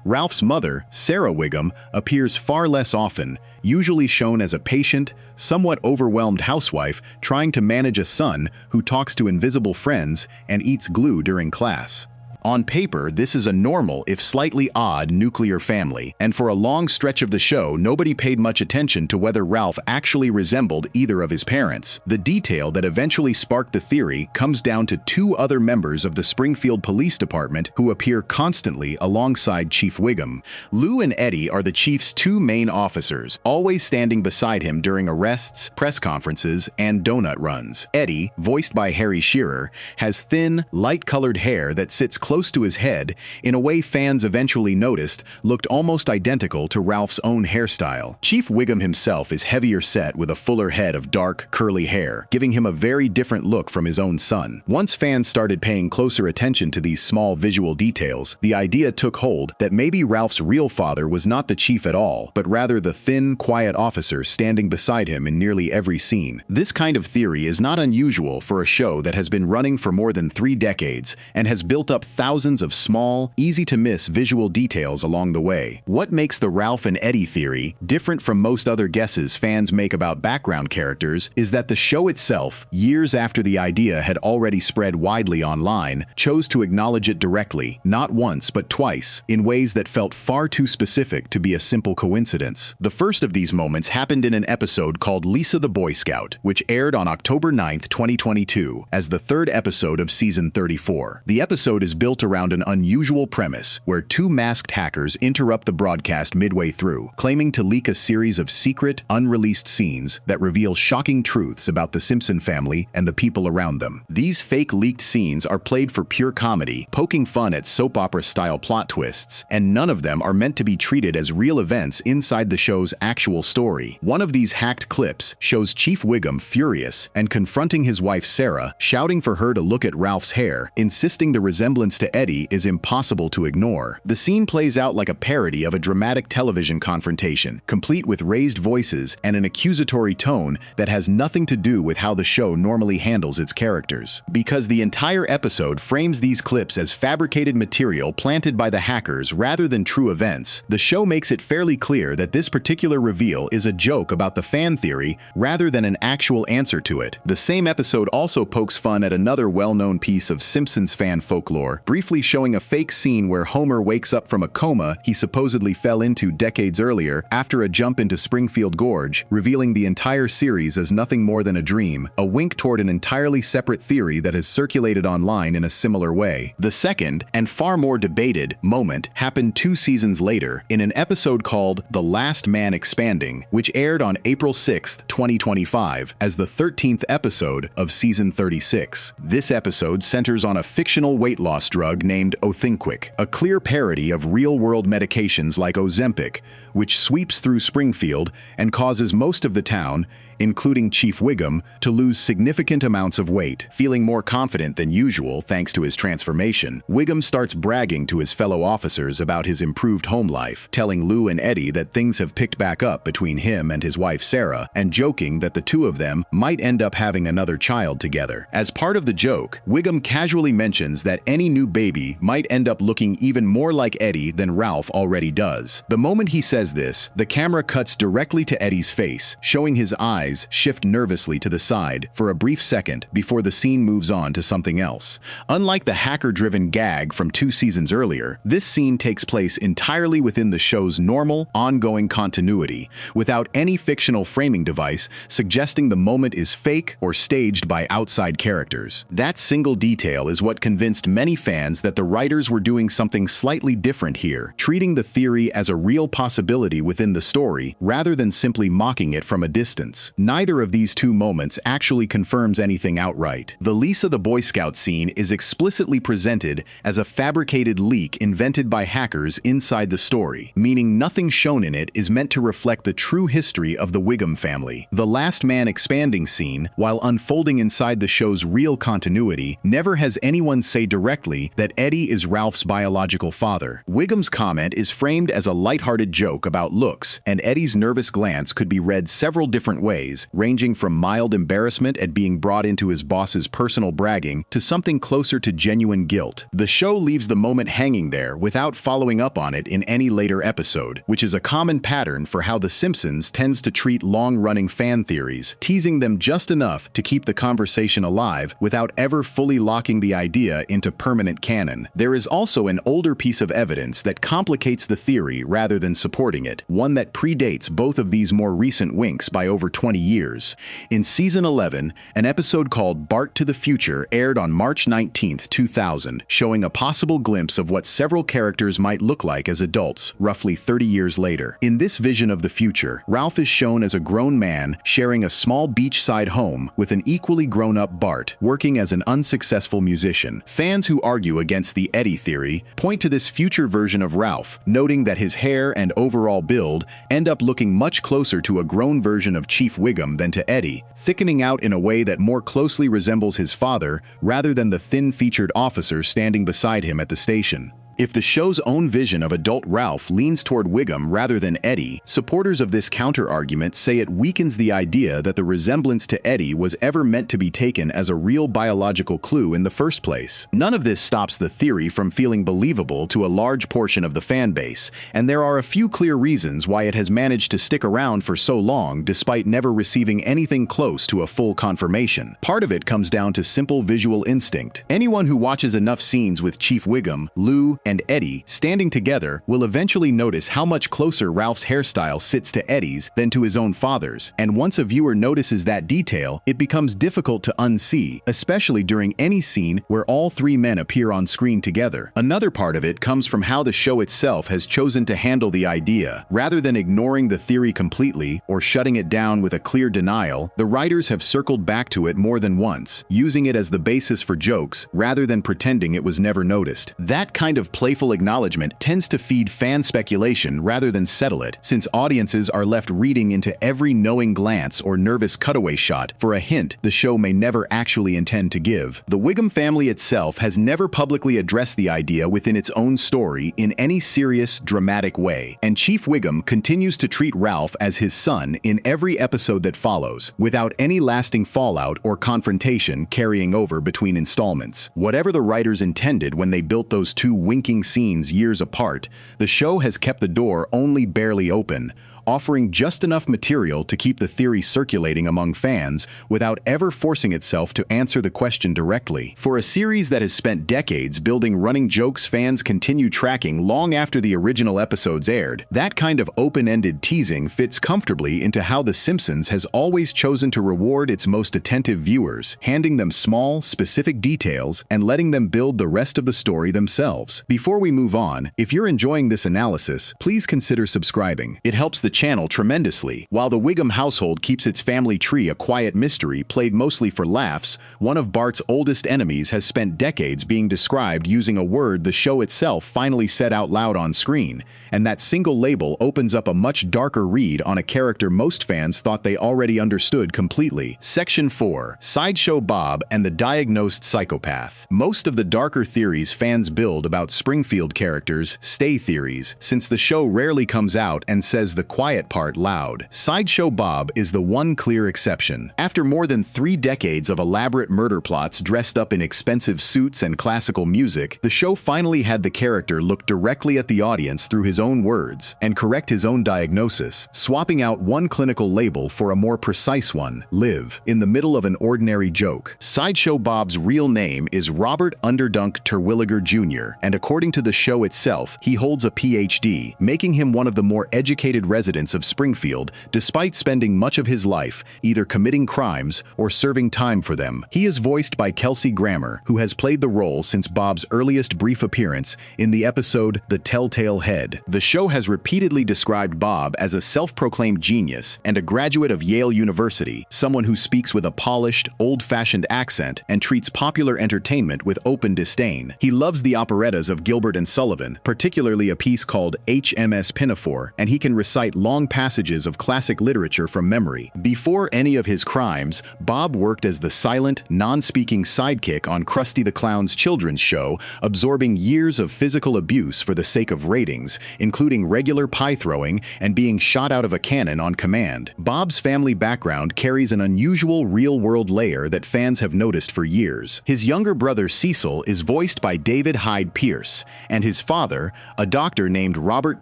Ralph's mother, Sarah Wiggum, appears far less often, usually shown as a patient, somewhat overwhelmed housewife trying to manage a son who talks to invisible friends and eats glue during class. On paper, this is a normal, if slightly odd, nuclear family, and for a long stretch of the show, nobody paid much attention to whether Ralph actually resembled either of his parents. The detail that eventually sparked the theory comes down to two other members of the Springfield Police Department who appear constantly alongside Chief Wiggum. Lou and Eddie are the chief's two main officers, always standing beside him during arrests, press conferences, and donut runs. Eddie, voiced by Harry Shearer, has thin, light-colored hair that sits close to his head in a way fans eventually noticed looked almost identical to Ralph's own hairstyle. Chief Wiggum himself is heavier set with a fuller head of dark, curly hair, giving him a very different look from his own son. Once fans started paying closer attention to these small visual details, the idea took hold that maybe Ralph's real father was not the chief at all, but rather the thin, quiet officer standing beside him in nearly every scene. This kind of theory is not unusual for a show that has been running for more than 3 decades and has built up thousands of small, easy-to-miss visual details along the way. What makes the Ralph and Eddie theory different from most other guesses fans make about background characters is that the show itself, years after the idea had already spread widely online, chose to acknowledge it directly, not once but twice, in ways that felt far too specific to be a simple coincidence. The first of these moments happened in an episode called Lisa the Boy Scout, which aired on October 9, 2022, as the 3rd episode of season 34. The episode is built around an unusual premise, where 2 masked hackers interrupt the broadcast midway through, claiming to leak a series of secret, unreleased scenes that reveal shocking truths about the Simpson family and the people around them. These fake leaked scenes are played for pure comedy, poking fun at soap opera-style plot twists, and none of them are meant to be treated as real events inside the show's actual story. One of these hacked clips shows Chief Wiggum furious and confronting his wife Sarah, shouting for her to look at Ralph's hair, insisting the resemblance to Eddie is impossible to ignore. The scene plays out like a parody of a dramatic television confrontation, complete with raised voices and an accusatory tone that has nothing to do with how the show normally handles its characters. Because the entire episode frames these clips as fabricated material planted by the hackers rather than true events, the show makes it fairly clear that this particular reveal is a joke about the fan theory rather than an actual answer to it. The same episode also pokes fun at another well-known piece of Simpsons fan folklore, briefly showing a fake scene where Homer wakes up from a coma he supposedly fell into decades earlier after a jump into Springfield Gorge, revealing the entire series as nothing more than a dream, a wink toward an entirely separate theory that has circulated online in a similar way. The second, and far more debated, moment happened 2 seasons later in an episode called The Last Man Expanding, which aired on April 6, 2025, as the 13th episode of season 36. This episode centers on a fictional weight loss drug named Othinquick, a clear parody of real-world medications like Ozempic, which sweeps through Springfield and causes most of the town, including Chief Wiggum, to lose significant amounts of weight. Feeling more confident than usual thanks to his transformation, Wiggum starts bragging to his fellow officers about his improved home life, telling Lou and Eddie that things have picked back up between him and his wife Sarah, and joking that the two of them might end up having another child together. As part of the joke, Wiggum casually mentions that any new baby might end up looking even more like Eddie than Ralph already does. The moment he says this, the camera cuts directly to Eddie's face, showing his eyes shift nervously to the side for a brief second before the scene moves on to something else. Unlike the hacker-driven gag from 2 seasons earlier, this scene takes place entirely within the show's normal, ongoing continuity, without any fictional framing device suggesting the moment is fake or staged by outside characters. That single detail is what convinced many fans that the writers were doing something slightly different here, treating the theory as a real possibility within the story rather than simply mocking it from a distance. Neither of these 2 moments actually confirms anything outright. The Lisa the Boy Scout scene is explicitly presented as a fabricated leak invented by hackers inside the story, meaning nothing shown in it is meant to reflect the true history of the Wiggum family. The Last Man Expanding scene, while unfolding inside the show's real continuity, never has anyone say directly that Eddie is Ralph's biological father. Wiggum's comment is framed as a lighthearted joke about looks, and Eddie's nervous glance could be read several different ways, ways, ranging from mild embarrassment at being brought into his boss's personal bragging to something closer to genuine guilt. The show leaves the moment hanging there without following up on it in any later episode, which is a common pattern for how The Simpsons tends to treat long-running fan theories, teasing them just enough to keep the conversation alive without ever fully locking the idea into permanent canon. There is also an older piece of evidence that complicates the theory rather than supporting it, one that predates both of these more recent winks by over 20 years. In Season 11, an episode called Bart to the Future aired on March 19, 2000, showing a possible glimpse of what several characters might look like as adults, roughly 30 years later. In this vision of the future, Ralph is shown as a grown man sharing a small beachside home with an equally grown-up Bart, working as an unsuccessful musician. Fans who argue against the Eddie theory point to this future version of Ralph, noting that his hair and overall build end up looking much closer to a grown version of Chief Wiggum than to Eddie, thickening out in a way that more closely resembles his father rather than the thin-featured officer standing beside him at the station. If the show's own vision of adult Ralph leans toward Wiggum rather than Eddie, supporters of this counter-argument say it weakens the idea that the resemblance to Eddie was ever meant to be taken as a real biological clue in the first place. None of this stops the theory from feeling believable to a large portion of the fan base, and there are a few clear reasons why it has managed to stick around for so long despite never receiving anything close to a full confirmation. Part of it comes down to simple visual instinct. Anyone who watches enough scenes with Chief Wiggum, Lou, and Eddie standing together will eventually notice how much closer Ralph's hairstyle sits to Eddie's than to his own father's, and once a viewer notices that detail, it becomes difficult to unsee, especially during any scene where all three men appear on screen together. Another part of it comes from how the show itself has chosen to handle the idea. Rather than ignoring the theory completely or shutting it down with a clear denial, the writers have circled back to it more than once, using it as the basis for jokes rather than pretending it was never noticed. That kind of playful acknowledgement tends to feed fan speculation rather than settle it, since audiences are left reading into every knowing glance or nervous cutaway shot for a hint the show may never actually intend to give. The Wiggum family itself has never publicly addressed the idea within its own story in any serious, dramatic way, and Chief Wiggum continues to treat Ralph as his son in every episode that follows, without any lasting fallout or confrontation carrying over between installments. Whatever the writers intended when they built those two winking scenes years apart, the show has kept the door only barely open, offering just enough material to keep the theory circulating among fans without ever forcing itself to answer the question directly. For a series that has spent decades building running jokes fans continue tracking long after the original episodes aired, that kind of open-ended teasing fits comfortably into how The Simpsons has always chosen to reward its most attentive viewers, handing them small, specific details and letting them build the rest of the story themselves. Before we move on, if you're enjoying this analysis, please consider subscribing. It helps the channel tremendously. While the Wiggum household keeps its family tree a quiet mystery played mostly for laughs, one of Bart's oldest enemies has spent decades being described using a word the show itself finally said out loud on screen, and that single label opens up a much darker read on a character most fans thought they already understood completely. Section 4. Sideshow Bob and the Diagnosed Psychopath. Most of the darker theories fans build about Springfield characters stay theories, since the show rarely comes out and says the quiet part loud. Sideshow Bob is the one clear exception. After more than 3 decades of elaborate murder plots dressed up in expensive suits and classical music, the show finally had the character look directly at the audience through his own words and correct his own diagnosis, swapping out one clinical label for a more precise one, live, in the middle of an ordinary joke. Sideshow Bob's real name is Robert Underdunk Terwilliger Jr., and according to the show itself, he holds a PhD, making him one of the more educated residents of Springfield, despite spending much of his life either committing crimes or serving time for them. He is voiced by Kelsey Grammer, who has played the role since Bob's earliest brief appearance in the episode The Telltale Head. The show has repeatedly described Bob as a self-proclaimed genius and a graduate of Yale University, someone who speaks with a polished, old-fashioned accent and treats popular entertainment with open disdain. He loves the operettas of Gilbert and Sullivan, particularly a piece called HMS Pinafore, and he can recite long passages of classic literature from memory. Before any of his crimes, Bob worked as the silent, non-speaking sidekick on Krusty the Clown's children's show, absorbing years of physical abuse for the sake of ratings, including regular pie throwing and being shot out of a cannon on command. Bob's family background carries an unusual real-world layer that fans have noticed for years. His younger brother Cecil is voiced by David Hyde Pierce, and his father, a doctor named Robert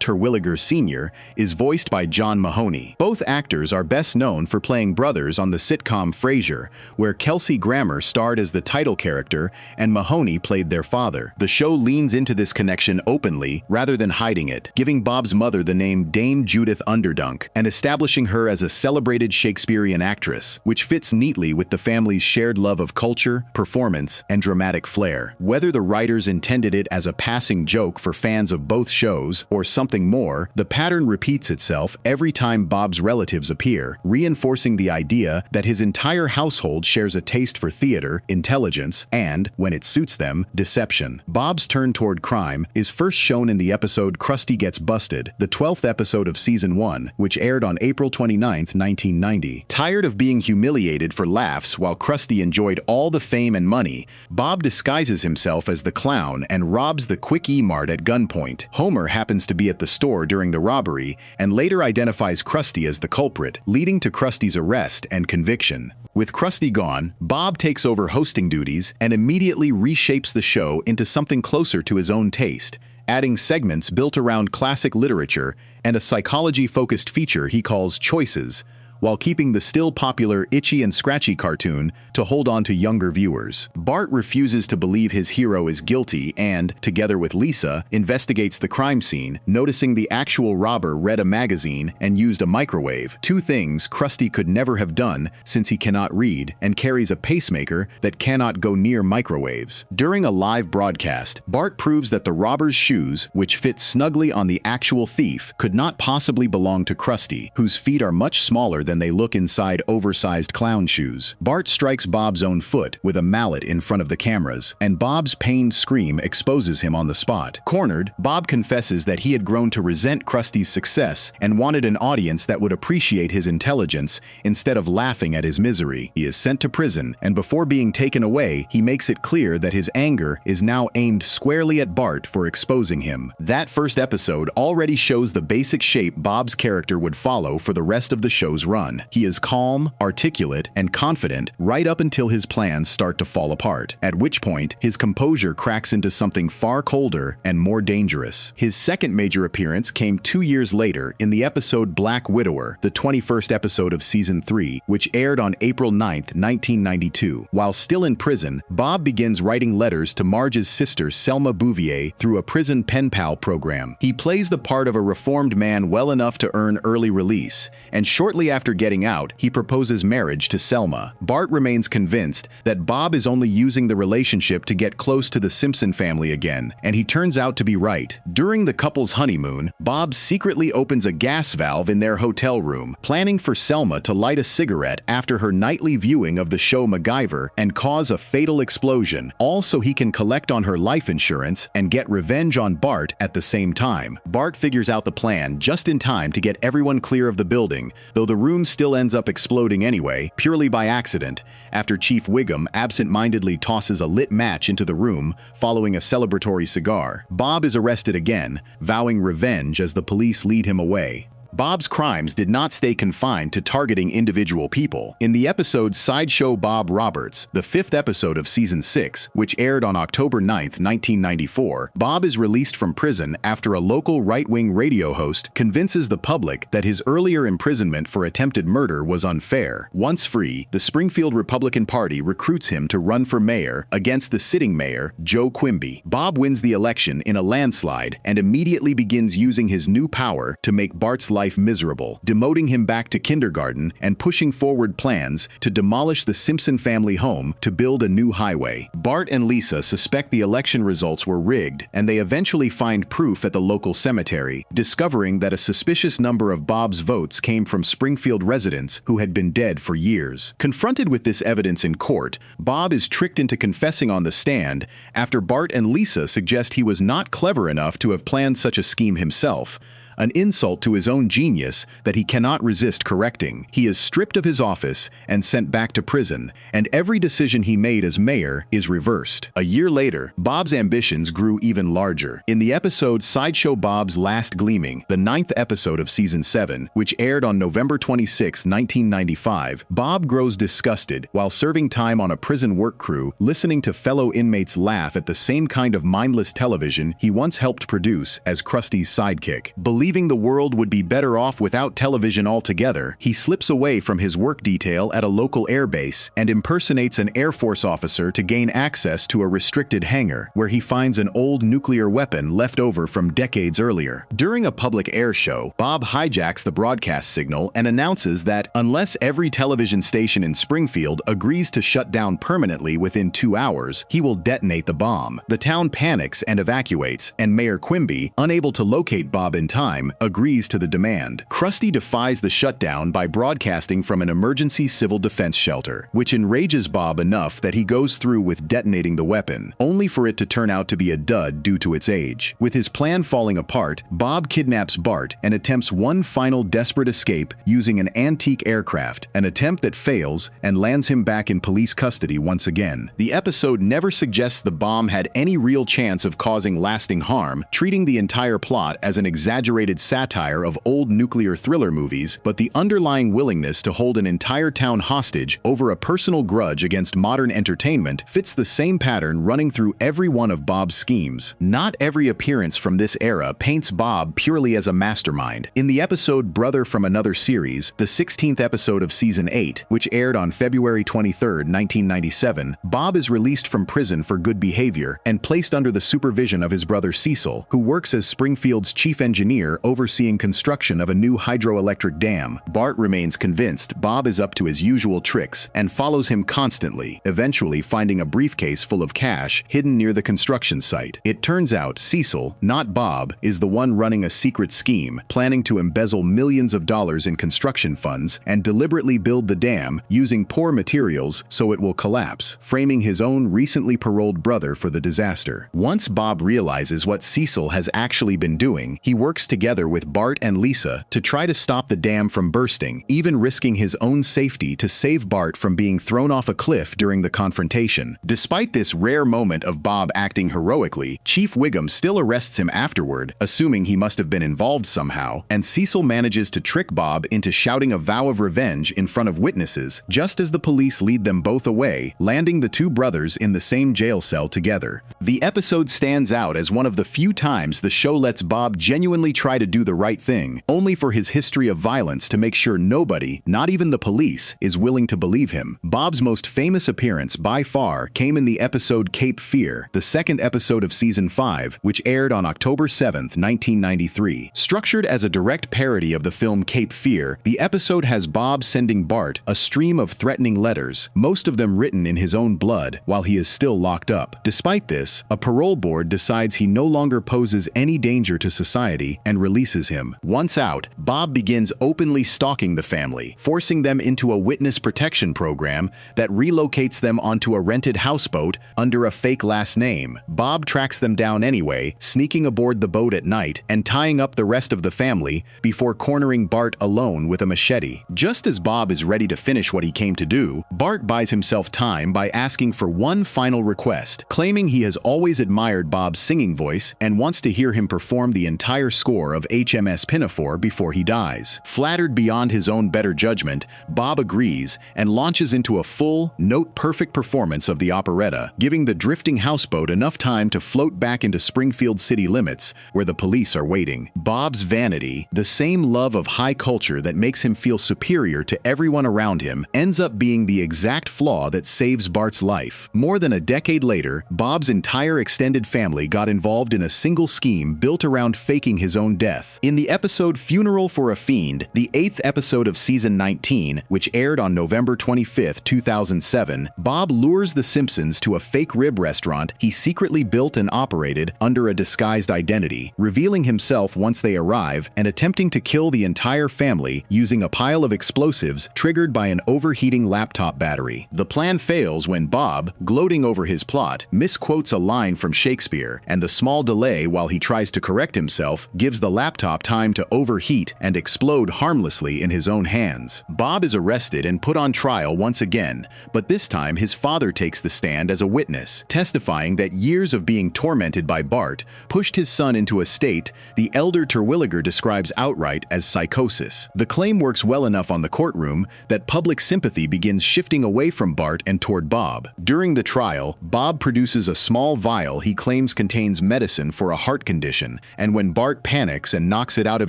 Terwilliger Sr., is voiced by John Mahoney. Both actors are best known for playing brothers on the sitcom Frasier, where Kelsey Grammer starred as the title character and Mahoney played their father. The show leans into this connection openly rather than hiding it, giving Bob's mother the name Dame Judith Underdunk and establishing her as a celebrated Shakespearean actress, which fits neatly with the family's shared love of culture, performance, and dramatic flair. Whether the writers intended it as a passing joke for fans of both shows or something more, the pattern repeats itself every time Bob's relatives appear, reinforcing the idea that his entire household shares a taste for theater, intelligence, and, when it suits them, deception. Bob's turn toward crime is first shown in the episode Krusty Gets Busted, the 12th episode of Season 1, which aired on April 29, 1990. Tired of being humiliated for laughs while Krusty enjoyed all the fame and money, Bob disguises himself as the clown and robs the Quick E-Mart at gunpoint. Homer happens to be at the store during the robbery and later identifies Krusty as the culprit, leading to Krusty's arrest and conviction. With Krusty gone, Bob takes over hosting duties and immediately reshapes the show into something closer to his own taste, adding segments built around classic literature and a psychology-focused feature he calls Choices, while keeping the still popular Itchy and Scratchy cartoon to hold on to younger viewers. Bart refuses to believe his hero is guilty and, together with Lisa, investigates the crime scene, noticing the actual robber read a magazine and used a microwave, two things Krusty could never have done since he cannot read and carries a pacemaker that cannot go near microwaves. During a live broadcast, Bart proves that the robber's shoes, which fit snugly on the actual thief, could not possibly belong to Krusty, whose feet are much smaller than they look inside oversized clown shoes. Bart strikes Bob's own foot with a mallet in front of the cameras, and Bob's pained scream exposes him on the spot. Cornered, Bob confesses that he had grown to resent Krusty's success and wanted an audience that would appreciate his intelligence instead of laughing at his misery. He is sent to prison, and before being taken away, he makes it clear that his anger is now aimed squarely at Bart for exposing him. That first episode already shows the basic shape Bob's character would follow for the rest of the show's run. He is calm, articulate, and confident right up until his plans start to fall apart, at which point his composure cracks into something far colder and more dangerous. His second major appearance came 2 years later in the episode Black Widower, the 21st episode of Season 3, which aired on April 9, 1992. While still in prison, Bob begins writing letters to Marge's sister Selma Bouvier through a prison pen pal program. He plays the part of a reformed man well enough to earn early release, and shortly after getting out, he proposes marriage to Selma. Bart remains convinced that Bob is only using the relationship to get close to the Simpson family again, and he turns out to be right. During the couple's honeymoon, Bob secretly opens a gas valve in their hotel room, planning for Selma to light a cigarette after her nightly viewing of the show MacGyver and cause a fatal explosion, all so he can collect on her life insurance and get revenge on Bart at the same time. Bart figures out the plan just in time to get everyone clear of the building, though the room still ends up exploding anyway, purely by accident, after Chief Wiggum absent-mindedly tosses a lit match into the room following a celebratory cigar. Bob is arrested again, vowing revenge as the police lead him away. Bob's crimes did not stay confined to targeting individual people. In the episode Sideshow Bob Roberts, the 5th episode of Season 6, which aired on October 9, 1994, Bob is released from prison after a local right-wing radio host convinces the public that his earlier imprisonment for attempted murder was unfair. Once free, the Springfield Republican Party recruits him to run for mayor against the sitting mayor, Joe Quimby. Bob wins the election in a landslide and immediately begins using his new power to make Bart's life miserable, demoting him back to kindergarten and pushing forward plans to demolish the Simpson family home to build a new highway. Bart and Lisa suspect the election results were rigged, and they eventually find proof at the local cemetery, discovering that a suspicious number of Bob's votes came from Springfield residents who had been dead for years. Confronted with this evidence in court, Bob is tricked into confessing on the stand after Bart and Lisa suggest he was not clever enough to have planned such a scheme himself, an insult to his own genius that he cannot resist correcting. He is stripped of his office and sent back to prison, and every decision he made as mayor is reversed. A year later, Bob's ambitions grew even larger. In the episode Sideshow Bob's Last Gleaming, the 9th episode of Season 7, which aired on November 26, 1995, Bob grows disgusted while serving time on a prison work crew, listening to fellow inmates laugh at the same kind of mindless television he once helped produce as Krusty's sidekick. Believing the world would be better off without television altogether, he slips away from his work detail at a local airbase and impersonates an Air Force officer to gain access to a restricted hangar, where he finds an old nuclear weapon left over from decades earlier. During a public air show, Bob hijacks the broadcast signal and announces that unless every television station in Springfield agrees to shut down permanently within 2 hours, he will detonate the bomb. The town panics and evacuates, and Mayor Quimby, unable to locate Bob in time, agrees to the demand. Krusty defies the shutdown by broadcasting from an emergency civil defense shelter, which enrages Bob enough that he goes through with detonating the weapon, only for it to turn out to be a dud due to its age. With his plan falling apart, Bob kidnaps Bart and attempts one final desperate escape using an antique aircraft, an attempt that fails and lands him back in police custody once again. The episode never suggests the bomb had any real chance of causing lasting harm, treating the entire plot as an exaggerated satire of old nuclear thriller movies, but the underlying willingness to hold an entire town hostage over a personal grudge against modern entertainment fits the same pattern running through every one of Bob's schemes. Not every appearance from this era paints Bob purely as a mastermind. In the episode Brother from Another Series, the 16th episode of Season 8, which aired on February 23, 1997, Bob is released from prison for good behavior and placed under the supervision of his brother Cecil, who works as Springfield's chief engineer overseeing construction of a new hydroelectric dam. Bart remains convinced Bob is up to his usual tricks and follows him constantly, eventually finding a briefcase full of cash hidden near the construction site. It turns out Cecil, not Bob, is the one running a secret scheme, planning to embezzle millions of dollars in construction funds and deliberately build the dam using poor materials so it will collapse, framing his own recently paroled brother for the disaster. Once Bob realizes what Cecil has actually been doing, he works together with Bart and Lisa to try to stop the dam from bursting, even risking his own safety to save Bart from being thrown off a cliff during the confrontation. Despite this rare moment of Bob acting heroically, Chief Wiggum still arrests him afterward, assuming he must have been involved somehow, and Cecil manages to trick Bob into shouting a vow of revenge in front of witnesses, just as the police lead them both away, landing the two brothers in the same jail cell together. The episode stands out as one of the few times the show lets Bob genuinely try to do the right thing, only for his history of violence to make sure nobody, not even the police, is willing to believe him. Bob's most famous appearance by far came in the episode Cape Fear, the 2nd episode of Season 5, which aired on October 7, 1993. Structured as a direct parody of the film Cape Fear, the episode has Bob sending Bart a stream of threatening letters, most of them written in his own blood, while he is still locked up. Despite this, a parole board decides he no longer poses any danger to society and releases him. Once out, Bob begins openly stalking the family, forcing them into a witness protection program that relocates them onto a rented houseboat under a fake last name. Bob tracks them down anyway, sneaking aboard the boat at night and tying up the rest of the family before cornering Bart alone with a machete. Just as Bob is ready to finish what he came to do, Bart buys himself time by asking for one final request, claiming he has always admired Bob's singing voice and wants to hear him perform the entire score of HMS Pinafore before he dies. Flattered beyond his own better judgment, Bob agrees and launches into a full, note-perfect performance of the operetta, giving the drifting houseboat enough time to float back into Springfield city limits, where the police are waiting. Bob's vanity, the same love of high culture that makes him feel superior to everyone around him, ends up being the exact flaw that saves Bart's life. More than a decade later, Bob's entire extended family got involved in a single scheme built around faking his own death. In the episode Funeral for a Fiend, the 8th episode of Season 19, which aired on November 25, 2007, Bob lures the Simpsons to a fake rib restaurant he secretly built and operated under a disguised identity, revealing himself once they arrive and attempting to kill the entire family using a pile of explosives triggered by an overheating laptop battery. The plan fails when Bob, gloating over his plot, misquotes a line from Shakespeare, and the small delay while he tries to correct himself gives the laptop time to overheat and explode harmlessly in his own hands. Bob is arrested and put on trial once again, but this time his father takes the stand as a witness, testifying that years of being tormented by Bart pushed his son into a state the elder Terwilliger describes outright as psychosis. The claim works well enough on the courtroom that public sympathy begins shifting away from Bart and toward Bob. During the trial, Bob produces a small vial he claims contains medicine for a heart condition, and when Bart panics and knocks it out of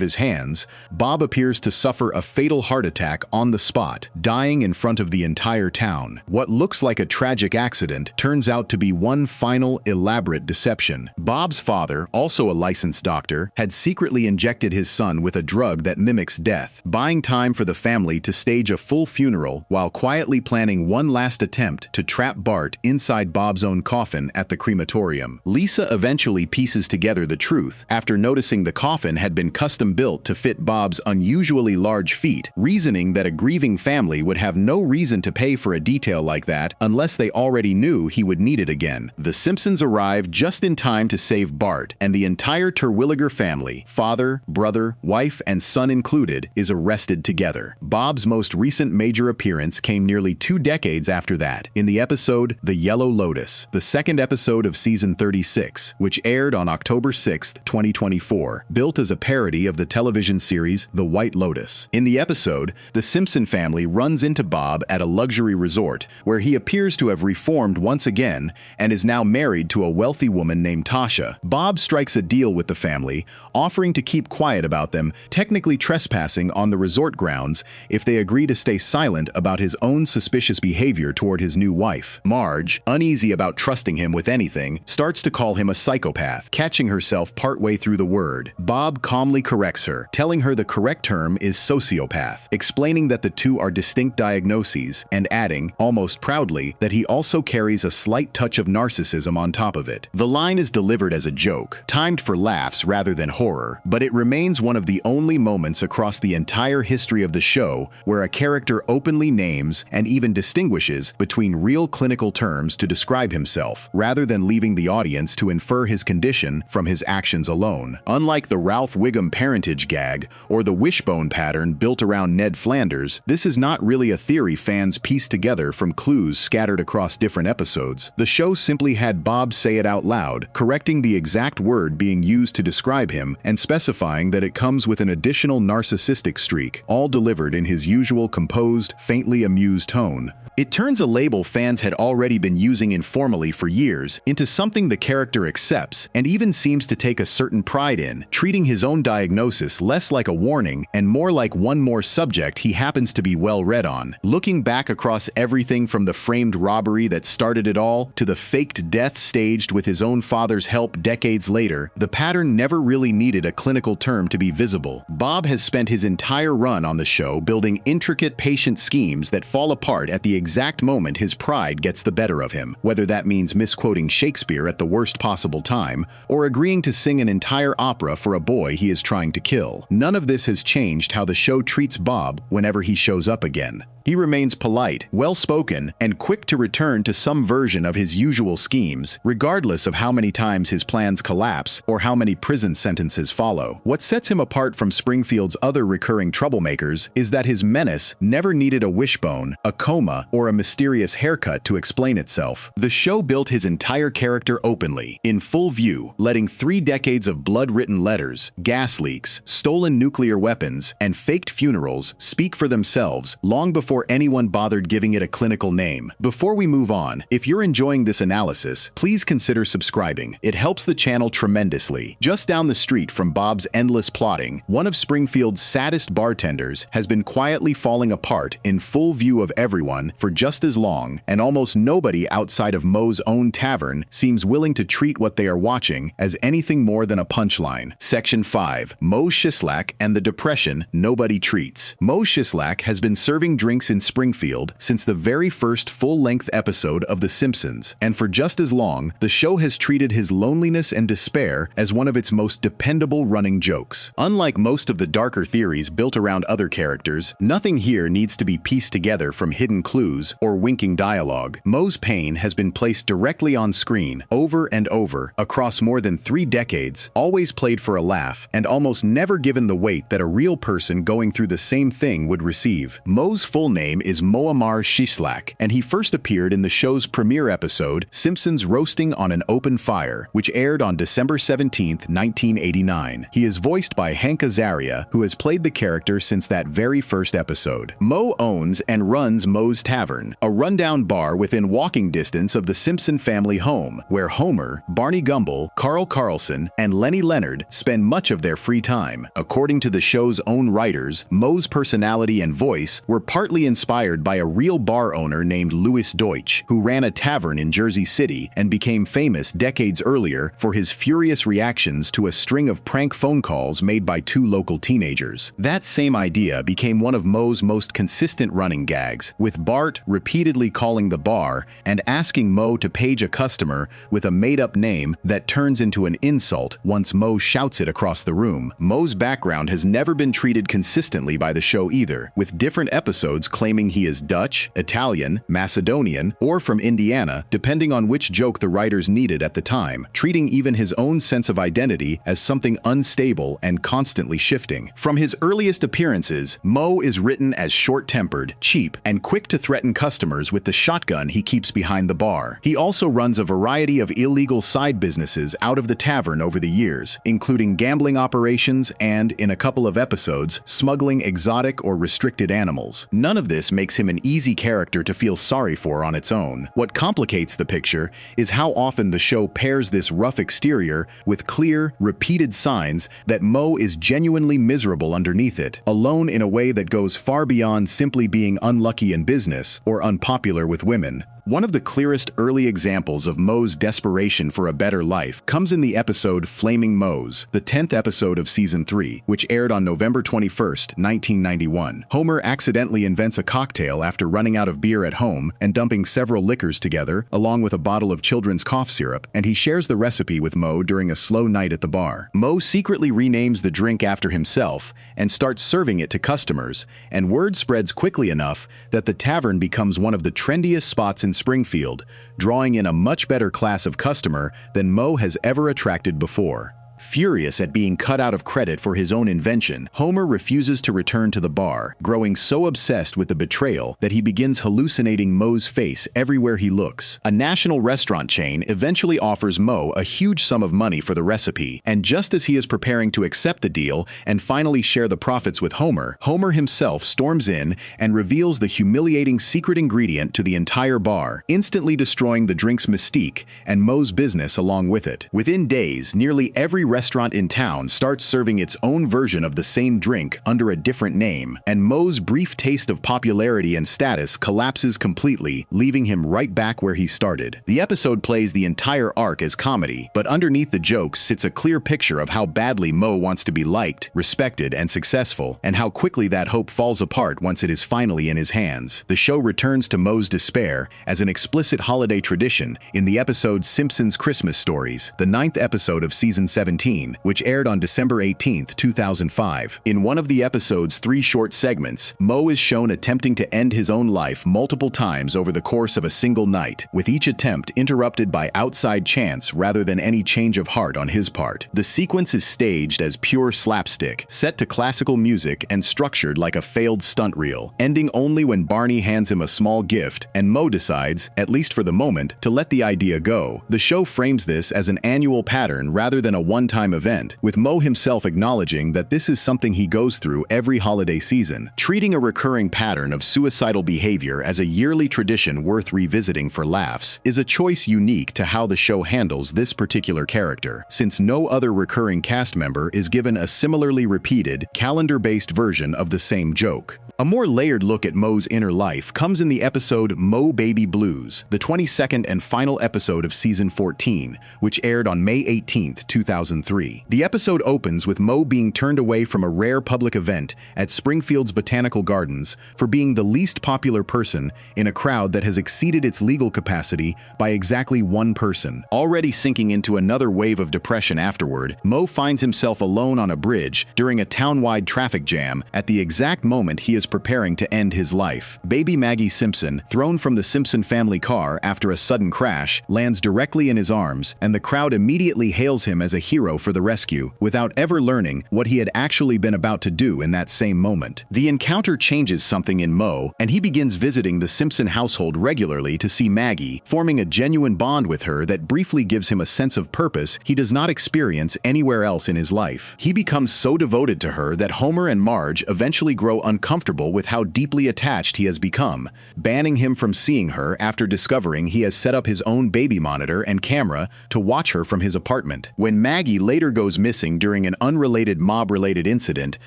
his hands, Bob appears to suffer a fatal heart attack on the spot, dying in front of the entire town. What looks like a tragic accident turns out to be one final, elaborate deception. Bob's father, also a licensed doctor, had secretly injected his son with a drug that mimics death, buying time for the family to stage a full funeral while quietly planning one last attempt to trap Bart inside Bob's own coffin at the crematorium. Lisa eventually pieces together the truth after noticing the coffin had been custom-built to fit Bob's unusually large feet, reasoning that a grieving family would have no reason to pay for a detail like that unless they already knew he would need it again. The Simpsons arrive just in time to save Bart, and the entire Terwilliger family, father, brother, wife, and son included, is arrested together. Bob's most recent major appearance came nearly 2 decades after that, in the episode The Yellow Lotus, the second episode of season 36, which aired on October 6, 2024, built as a parody of the television series The White Lotus. In the episode, the Simpson family runs into Bob at a luxury resort, where he appears to have reformed once again and is now married to a wealthy woman named Tasha. Bob strikes a deal with the family, offering to keep quiet about them technically trespassing on the resort grounds if they agree to stay silent about his own suspicious behavior toward his new wife. Marge, uneasy about trusting him with anything, starts to call him a psychopath, catching herself partway through the word. Bob calmly corrects her, telling her the correct term is sociopath, explaining that the two are distinct diagnoses, and adding, almost proudly, that he also carries a slight touch of narcissism on top of it. The line is delivered as a joke, timed for laughs rather than horror, but it remains one of the only moments across the entire history of the show where a character openly names and even distinguishes between real clinical terms to describe himself, rather than leaving the audience to infer his condition from his actions alone. Unlike the Ralph Wiggum parentage gag or the wishbone pattern built around Ned Flanders, this is not really a theory fans piece together from clues scattered across different episodes. The show simply had Bob say it out loud, correcting the exact word being used to describe him and specifying that it comes with an additional narcissistic streak, all delivered in his usual composed, faintly amused tone. It turns a label fans had already been using informally for years into something the character accepts and even seems to take a certain pride in, treating his own diagnosis less like a warning and more like one more subject he happens to be well read on. Looking back across everything from the framed robbery that started it all to the faked death staged with his own father's help decades later, the pattern never really needed a clinical term to be visible. Bob has spent his entire run on the show building intricate patient schemes that fall apart at the exact moment his pride gets the better of him, whether that means misquoting Shakespeare at the worst possible time or agreeing to sing an entire opera for a boy he is trying to kill. None of this has changed how the show treats Bob whenever he shows up again. He remains polite, well-spoken, and quick to return to some version of his usual schemes, regardless of how many times his plans collapse or how many prison sentences follow. What sets him apart from Springfield's other recurring troublemakers is that his menace never needed a wishbone, a coma, or a mysterious haircut to explain itself. The show built his entire character openly, in full view, letting 3 decades of blood-written letters, gas leaks, stolen nuclear weapons, and faked funerals speak for themselves long before anyone bothered giving it a clinical name. Before we move on, if you're enjoying this analysis, please consider subscribing. It helps the channel tremendously. Just down the street from Bob's endless plotting, one of Springfield's saddest bartenders has been quietly falling apart in full view of everyone for just as long, and almost nobody outside of Moe's own tavern seems willing to treat what they are watching as anything more than a punchline. Section 5. Moe Shislak and the Depression Nobody Treats. Moe Shislak has been serving drinks hijinks in Springfield since the very first full-length episode of The Simpsons, and for just as long, the show has treated his loneliness and despair as one of its most dependable running jokes. Unlike most of the darker theories built around other characters, nothing here needs to be pieced together from hidden clues or winking dialogue. Moe's pain has been placed directly on screen, over and over, across more than 3 decades, always played for a laugh, and almost never given the weight that a real person going through the same thing would receive. Moe's full name is Muammar Shislak, and he first appeared in the show's premiere episode, Simpsons Roasting on an Open Fire, which aired on December 17, 1989. He is voiced by Hank Azaria, who has played the character since that very first episode. Moe owns and runs Moe's Tavern, a rundown bar within walking distance of the Simpson family home, where Homer, Barney Gumble, Carl Carlson, and Lenny Leonard spend much of their free time. According to the show's own writers, Moe's personality and voice were partly inspired by a real bar owner named Louis Deutsch, who ran a tavern in Jersey City and became famous decades earlier for his furious reactions to a string of prank phone calls made by 2 local teenagers. That same idea became one of Moe's most consistent running gags, with Bart repeatedly calling the bar and asking Moe to page a customer with a made-up name that turns into an insult once Moe shouts it across the room. Moe's background has never been treated consistently by the show either, with different episodes claiming he is Dutch, Italian, Macedonian, or from Indiana, depending on which joke the writers needed at the time, treating even his own sense of identity as something unstable and constantly shifting. From his earliest appearances, Moe is written as short-tempered, cheap, and quick to threaten customers with the shotgun he keeps behind the bar. He also runs a variety of illegal side businesses out of the tavern over the years, including gambling operations and, in a couple of episodes, smuggling exotic or restricted animals. None of this makes him an easy character to feel sorry for on its own. What complicates the picture is how often the show pairs this rough exterior with clear, repeated signs that Moe is genuinely miserable underneath it, alone in a way that goes far beyond simply being unlucky in business or unpopular with women. One of the clearest early examples of Moe's desperation for a better life comes in the episode Flaming Moe's, the 10th episode of Season 3, which aired on November 21, 1991. Homer accidentally invents a cocktail after running out of beer at home and dumping several liquors together, along with a bottle of children's cough syrup, and he shares the recipe with Moe during a slow night at the bar. Moe secretly renames the drink after himself and starts serving it to customers, and word spreads quickly enough that the tavern becomes one of the trendiest spots in Springfield, drawing in a much better class of customer than Moe has ever attracted before. Furious at being cut out of credit for his own invention, Homer refuses to return to the bar, growing so obsessed with the betrayal that he begins hallucinating Moe's face everywhere he looks. A national restaurant chain eventually offers Moe a huge sum of money for the recipe, and just as he is preparing to accept the deal and finally share the profits with Homer, Homer himself storms in and reveals the humiliating secret ingredient to the entire bar, instantly destroying the drink's mystique and Moe's business along with it. Within days, nearly every restaurant in town starts serving its own version of the same drink under a different name, and Moe's brief taste of popularity and status collapses completely, leaving him right back where he started. The episode plays the entire arc as comedy, but underneath the jokes sits a clear picture of how badly Moe wants to be liked, respected, and successful, and how quickly that hope falls apart once it is finally in his hands. The show returns to Moe's despair as an explicit holiday tradition in the episode Simpsons Christmas Stories, the 9th episode of Season 17, which aired on December 18, 2005. In one of the episode's 3 short segments, Moe is shown attempting to end his own life multiple times over the course of a single night, with each attempt interrupted by outside chance rather than any change of heart on his part. The sequence is staged as pure slapstick, set to classical music and structured like a failed stunt reel, ending only when Barney hands him a small gift and Moe decides, at least for the moment, to let the idea go. The show frames this as an annual pattern rather than a one-time event, with Moe himself acknowledging that this is something he goes through every holiday season. Treating a recurring pattern of suicidal behavior as a yearly tradition worth revisiting for laughs is a choice unique to how the show handles this particular character, since no other recurring cast member is given a similarly repeated, calendar-based version of the same joke. A more layered look at Moe's inner life comes in the episode Moe Baby Blues, the 22nd and final episode of Season 14, which aired on May 18, 2006. 2003. The episode opens with Mo being turned away from a rare public event at Springfield's Botanical Gardens for being the least popular person in a crowd that has exceeded its legal capacity by exactly one person. Already sinking into another wave of depression afterward, Mo finds himself alone on a bridge during a town-wide traffic jam at the exact moment he is preparing to end his life. Baby Maggie Simpson, thrown from the Simpson family car after a sudden crash, lands directly in his arms, and the crowd immediately hails him as a hero for the rescue, without ever learning what he had actually been about to do in that same moment. The encounter changes something in Mo, and he begins visiting the Simpson household regularly to see Maggie, forming a genuine bond with her that briefly gives him a sense of purpose he does not experience anywhere else in his life. He becomes so devoted to her that Homer and Marge eventually grow uncomfortable with how deeply attached he has become, banning him from seeing her after discovering he has set up his own baby monitor and camera to watch her from his apartment. When Maggie later goes missing during an unrelated mob-related incident,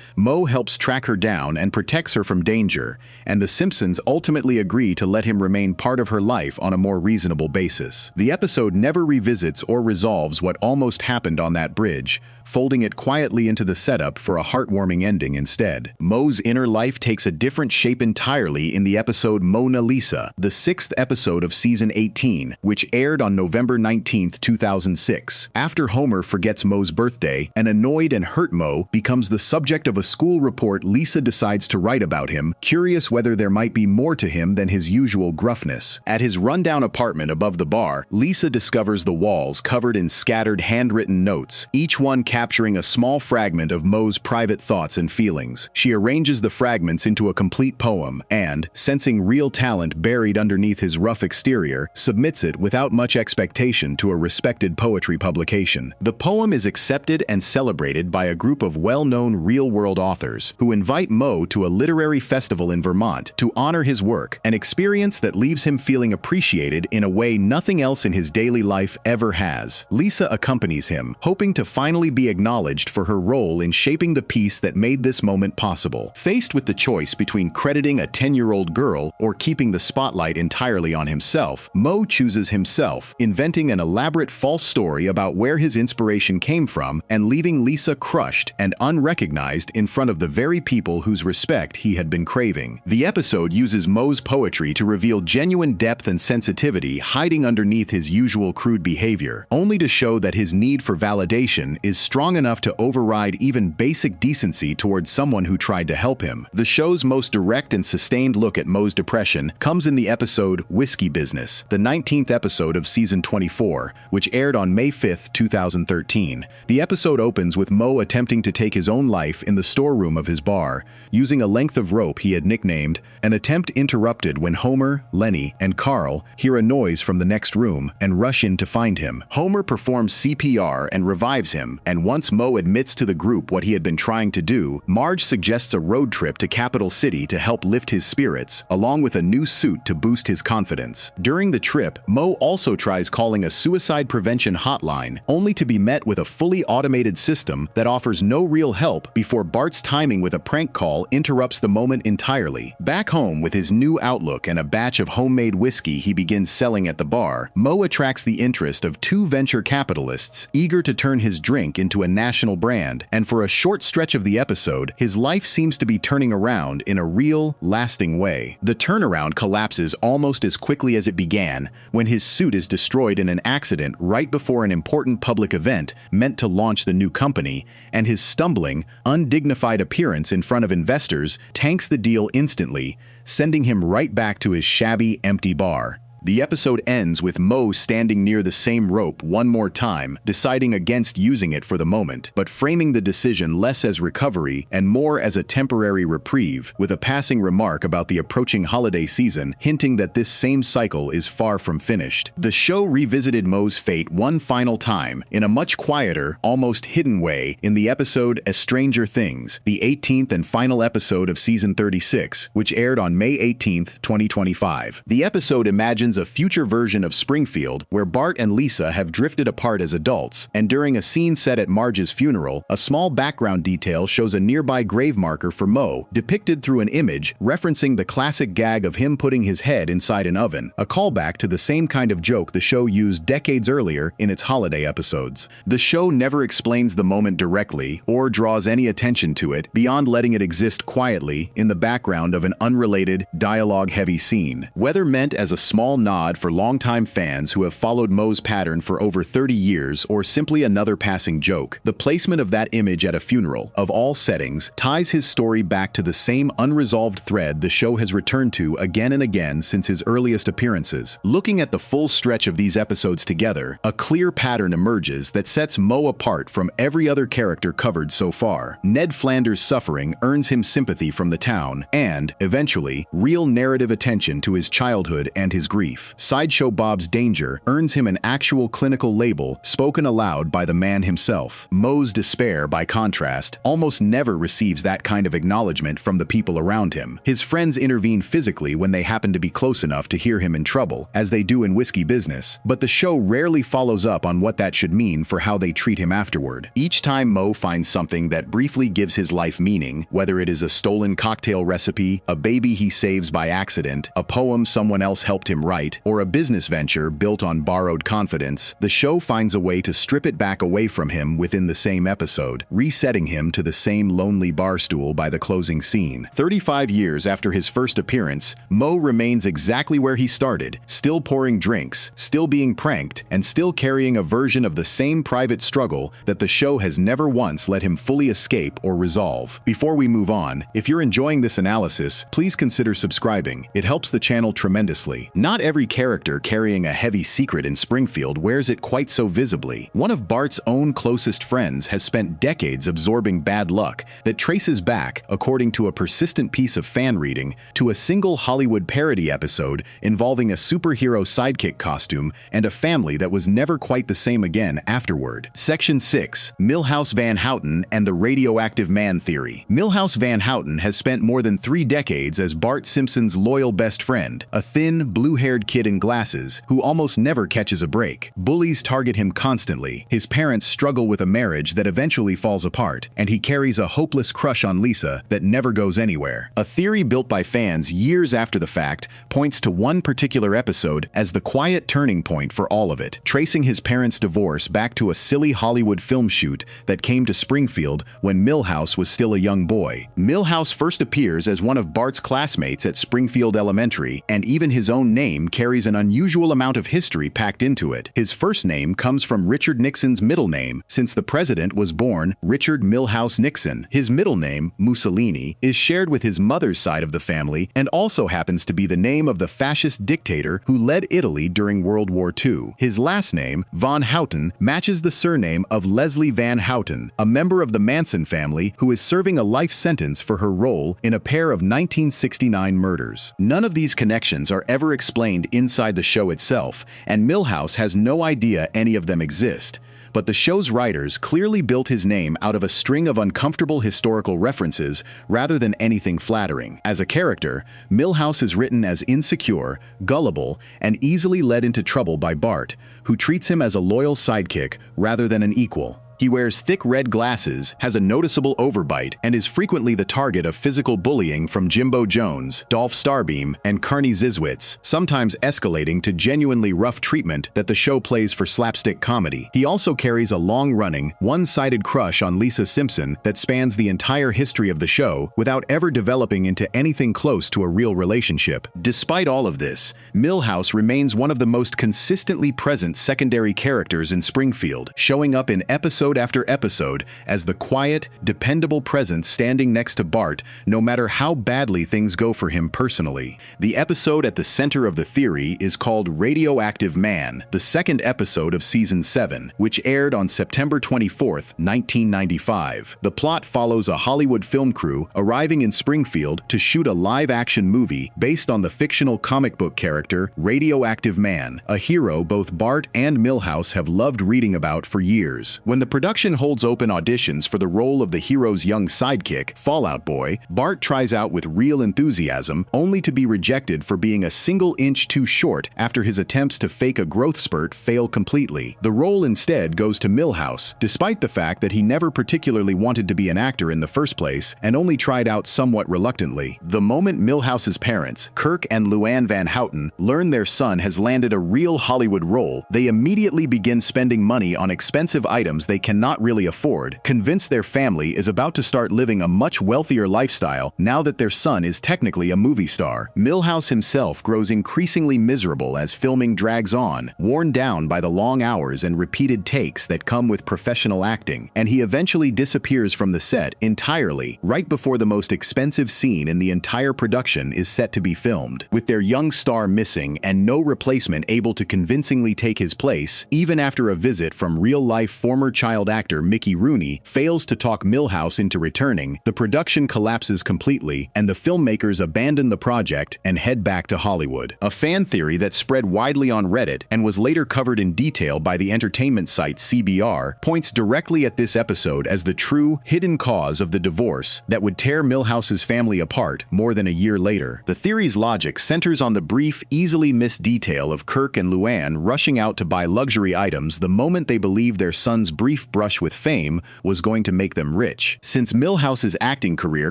Mo helps track her down and protects her from danger, and the Simpsons ultimately agree to let him remain part of her life on a more reasonable basis. The episode never revisits or resolves what almost happened on that bridge, folding it quietly into the setup for a heartwarming ending instead. Mo's inner life takes a different shape entirely in the episode Mona Lisa, the 6th episode of season 18, which aired on November 19, 2006. After Homer forgets Mo's birthday, an annoyed and hurt Mo becomes the subject of a school report Lisa decides to write about him, curious whether there might be more to him than his usual gruffness. At his rundown apartment above the bar, Lisa discovers the walls covered in scattered handwritten notes, each one capturing a small fragment of Mo's private thoughts and feelings. She arranges the fragments into a complete poem and, sensing real talent buried underneath his rough exterior, submits it without much expectation to a respected poetry publication. The poem is accepted and celebrated by a group of well-known real-world authors who invite Mo to a literary festival in Vermont to honor his work, an experience that leaves him feeling appreciated in a way nothing else in his daily life ever has. Lisa accompanies him, hoping to finally be acknowledged for her role in shaping the piece that made this moment possible. Faced with the choice between crediting a 10-year-old girl or keeping the spotlight entirely on himself, Mo chooses himself, inventing an elaborate false story about where his inspiration came from and leaving Lisa crushed and unrecognized in front of the very people whose respect he had been craving. The episode uses Mo's poetry to reveal genuine depth and sensitivity hiding underneath his usual crude behavior, only to show that his need for validation is strong enough to override even basic decency towards someone who tried to help him. The show's most direct and sustained look at Mo's depression comes in the episode Whiskey Business, the 19th episode of season 24, which aired on May 5, 2013. The episode opens with Mo attempting to take his own life in the storeroom of his bar, using a length of rope he had nicknamed, an attempt interrupted when Homer, Lenny, and Carl hear a noise from the next room and rush in to find him. Homer performs CPR and revives him, and once Mo admits to the group what he had been trying to do, Marge suggests a road trip to Capital City to help lift his spirits, along with a new suit to boost his confidence. During the trip, Mo also tries calling a suicide prevention hotline, only to be met with a fully automated system that offers no real help before Bart's timing with a prank call interrupts the moment entirely. Back home with his new outlook and a batch of homemade whiskey he begins selling at the bar, Mo attracts the interest of two venture capitalists eager to turn his drink into a national brand, and for a short stretch of the episode, his life seems to be turning around in a real, lasting way. The turnaround collapses almost as quickly as it began, when his suit is destroyed in an accident right before an important public event meant to launch the new company, and his stumbling, undignified appearance in front of investors tanks the deal instantly, sending him right back to his shabby, empty bar. The episode ends with Mo standing near the same rope one more time, deciding against using it for the moment, but framing the decision less as recovery and more as a temporary reprieve, with a passing remark about the approaching holiday season, hinting that this same cycle is far from finished. The show revisited Mo's fate one final time, in a much quieter, almost hidden way, in the episode A Stranger Things, the 18th and final episode of season 36, which aired on May 18, 2025. The episode imagines imagines a future version of Springfield where Bart and Lisa have drifted apart as adults, and during a scene set at Marge's funeral, a small background detail shows a nearby grave marker for Moe, depicted through an image referencing the classic gag of him putting his head inside an oven, a callback to the same kind of joke the show used decades earlier in its holiday episodes. The show never explains the moment directly or draws any attention to it beyond letting it exist quietly in the background of an unrelated, dialogue-heavy scene. Whether meant as a small nod for longtime fans who have followed Moe's pattern for over 30 years or simply another passing joke, the placement of that image at a funeral, of all settings, ties his story back to the same unresolved thread the show has returned to again and again since his earliest appearances. Looking at the full stretch of these episodes together, a clear pattern emerges that sets Moe apart from every other character covered so far. Ned Flanders' suffering earns him sympathy from the town and, eventually, real narrative attention to his childhood and his grief. Sideshow Bob's danger earns him an actual clinical label spoken aloud by the man himself. Moe's despair, by contrast, almost never receives that kind of acknowledgement from the people around him. His friends intervene physically when they happen to be close enough to hear him in trouble, as they do in whiskey business, but the show rarely follows up on what that should mean for how they treat him afterward. Each time Moe finds something that briefly gives his life meaning, whether it is a stolen cocktail recipe, a baby he saves by accident, a poem someone else helped him write, or a business venture built on borrowed confidence, the show finds a way to strip it back away from him within the same episode, resetting him to the same lonely bar stool by the closing scene. 35 years after his first appearance, Moe remains exactly where he started, still pouring drinks, still being pranked, and still carrying a version of the same private struggle that the show has never once let him fully escape or resolve. Before we move on, if you're enjoying this analysis, please consider subscribing. It helps the channel tremendously. Not every character carrying a heavy secret in Springfield wears it quite so visibly. One of Bart's own closest friends has spent decades absorbing bad luck that traces back, according to a persistent piece of fan reading, to a single Hollywood parody episode involving a superhero sidekick costume and a family that was never quite the same again afterward. Section 6. Milhouse Van Houten and the Radioactive Man Theory. Milhouse Van Houten has spent more than 3 decades as Bart Simpson's loyal best friend, a thin, blue-haired kid in glasses who almost never catches a break. Bullies target him constantly, his parents struggle with a marriage that eventually falls apart, and he carries a hopeless crush on Lisa that never goes anywhere. A theory built by fans years after the fact points to one particular episode as the quiet turning point for all of it, tracing his parents' divorce back to a silly Hollywood film shoot that came to Springfield when Milhouse was still a young boy. Milhouse first appears as one of Bart's classmates at Springfield Elementary, and even his own name carries an unusual amount of history packed into it. His first name comes from Richard Nixon's middle name, since the president was born Richard Milhouse Nixon. His middle name, Mussolini, is shared with his mother's side of the family and also happens to be the name of the fascist dictator who led Italy during World War II. His last name, Von Houten, matches the surname of Leslie Van Houten, a member of the Manson family who is serving a life sentence for her role in a pair of 1969 murders. None of these connections are ever explained inside the show itself, and Milhouse has no idea any of them exist. But the show's writers clearly built his name out of a string of uncomfortable historical references rather than anything flattering. As a character, Milhouse is written as insecure, gullible, and easily led into trouble by Bart, who treats him as a loyal sidekick rather than an equal. He wears thick red glasses, has a noticeable overbite, and is frequently the target of physical bullying from Jimbo Jones, Dolph Starbeam, and Carney Zizwitz, sometimes escalating to genuinely rough treatment that the show plays for slapstick comedy. He also carries a long-running, one-sided crush on Lisa Simpson that spans the entire history of the show without ever developing into anything close to a real relationship. Despite all of this, Milhouse remains one of the most consistently present secondary characters in Springfield, showing up in episode after episode as the quiet, dependable presence standing next to Bart no matter how badly things go for him personally. The episode at the center of the theory is called Radioactive Man, the second episode of Season 7, which aired on September 24, 1995. The plot follows a Hollywood film crew arriving in Springfield to shoot a live-action movie based on the fictional comic book character Radioactive Man, a hero both Bart and Milhouse have loved reading about for years. When the production holds open auditions for the role of the hero's young sidekick, Fallout Boy. Bart tries out with real enthusiasm, only to be rejected for being a single inch too short after his attempts to fake a growth spurt fail completely. The role instead goes to Milhouse, despite the fact that he never particularly wanted to be an actor in the first place and only tried out somewhat reluctantly. The moment Milhouse's parents, Kirk and Luann Van Houten, learn their son has landed a real Hollywood role, they immediately begin spending money on expensive items they cannot really afford, convinced their family is about to start living a much wealthier lifestyle now that their son is technically a movie star. Milhouse himself grows increasingly miserable as filming drags on, worn down by the long hours and repeated takes that come with professional acting, and he eventually disappears from the set entirely right before the most expensive scene in the entire production is set to be filmed. With their young star missing and no replacement able to convincingly take his place, even after a visit from real-life former child actor Mickey Rooney fails to talk Milhouse into returning, the production collapses completely and the filmmakers abandon the project and head back to Hollywood. A fan theory that spread widely on Reddit and was later covered in detail by the entertainment site CBR points directly at this episode as the true, hidden cause of the divorce that would tear Milhouse's family apart more than a year later. The theory's logic centers on the brief, easily missed detail of Kirk and Luann rushing out to buy luxury items the moment they believed their son's brief brush with fame was going to make them rich. Since Milhouse's acting career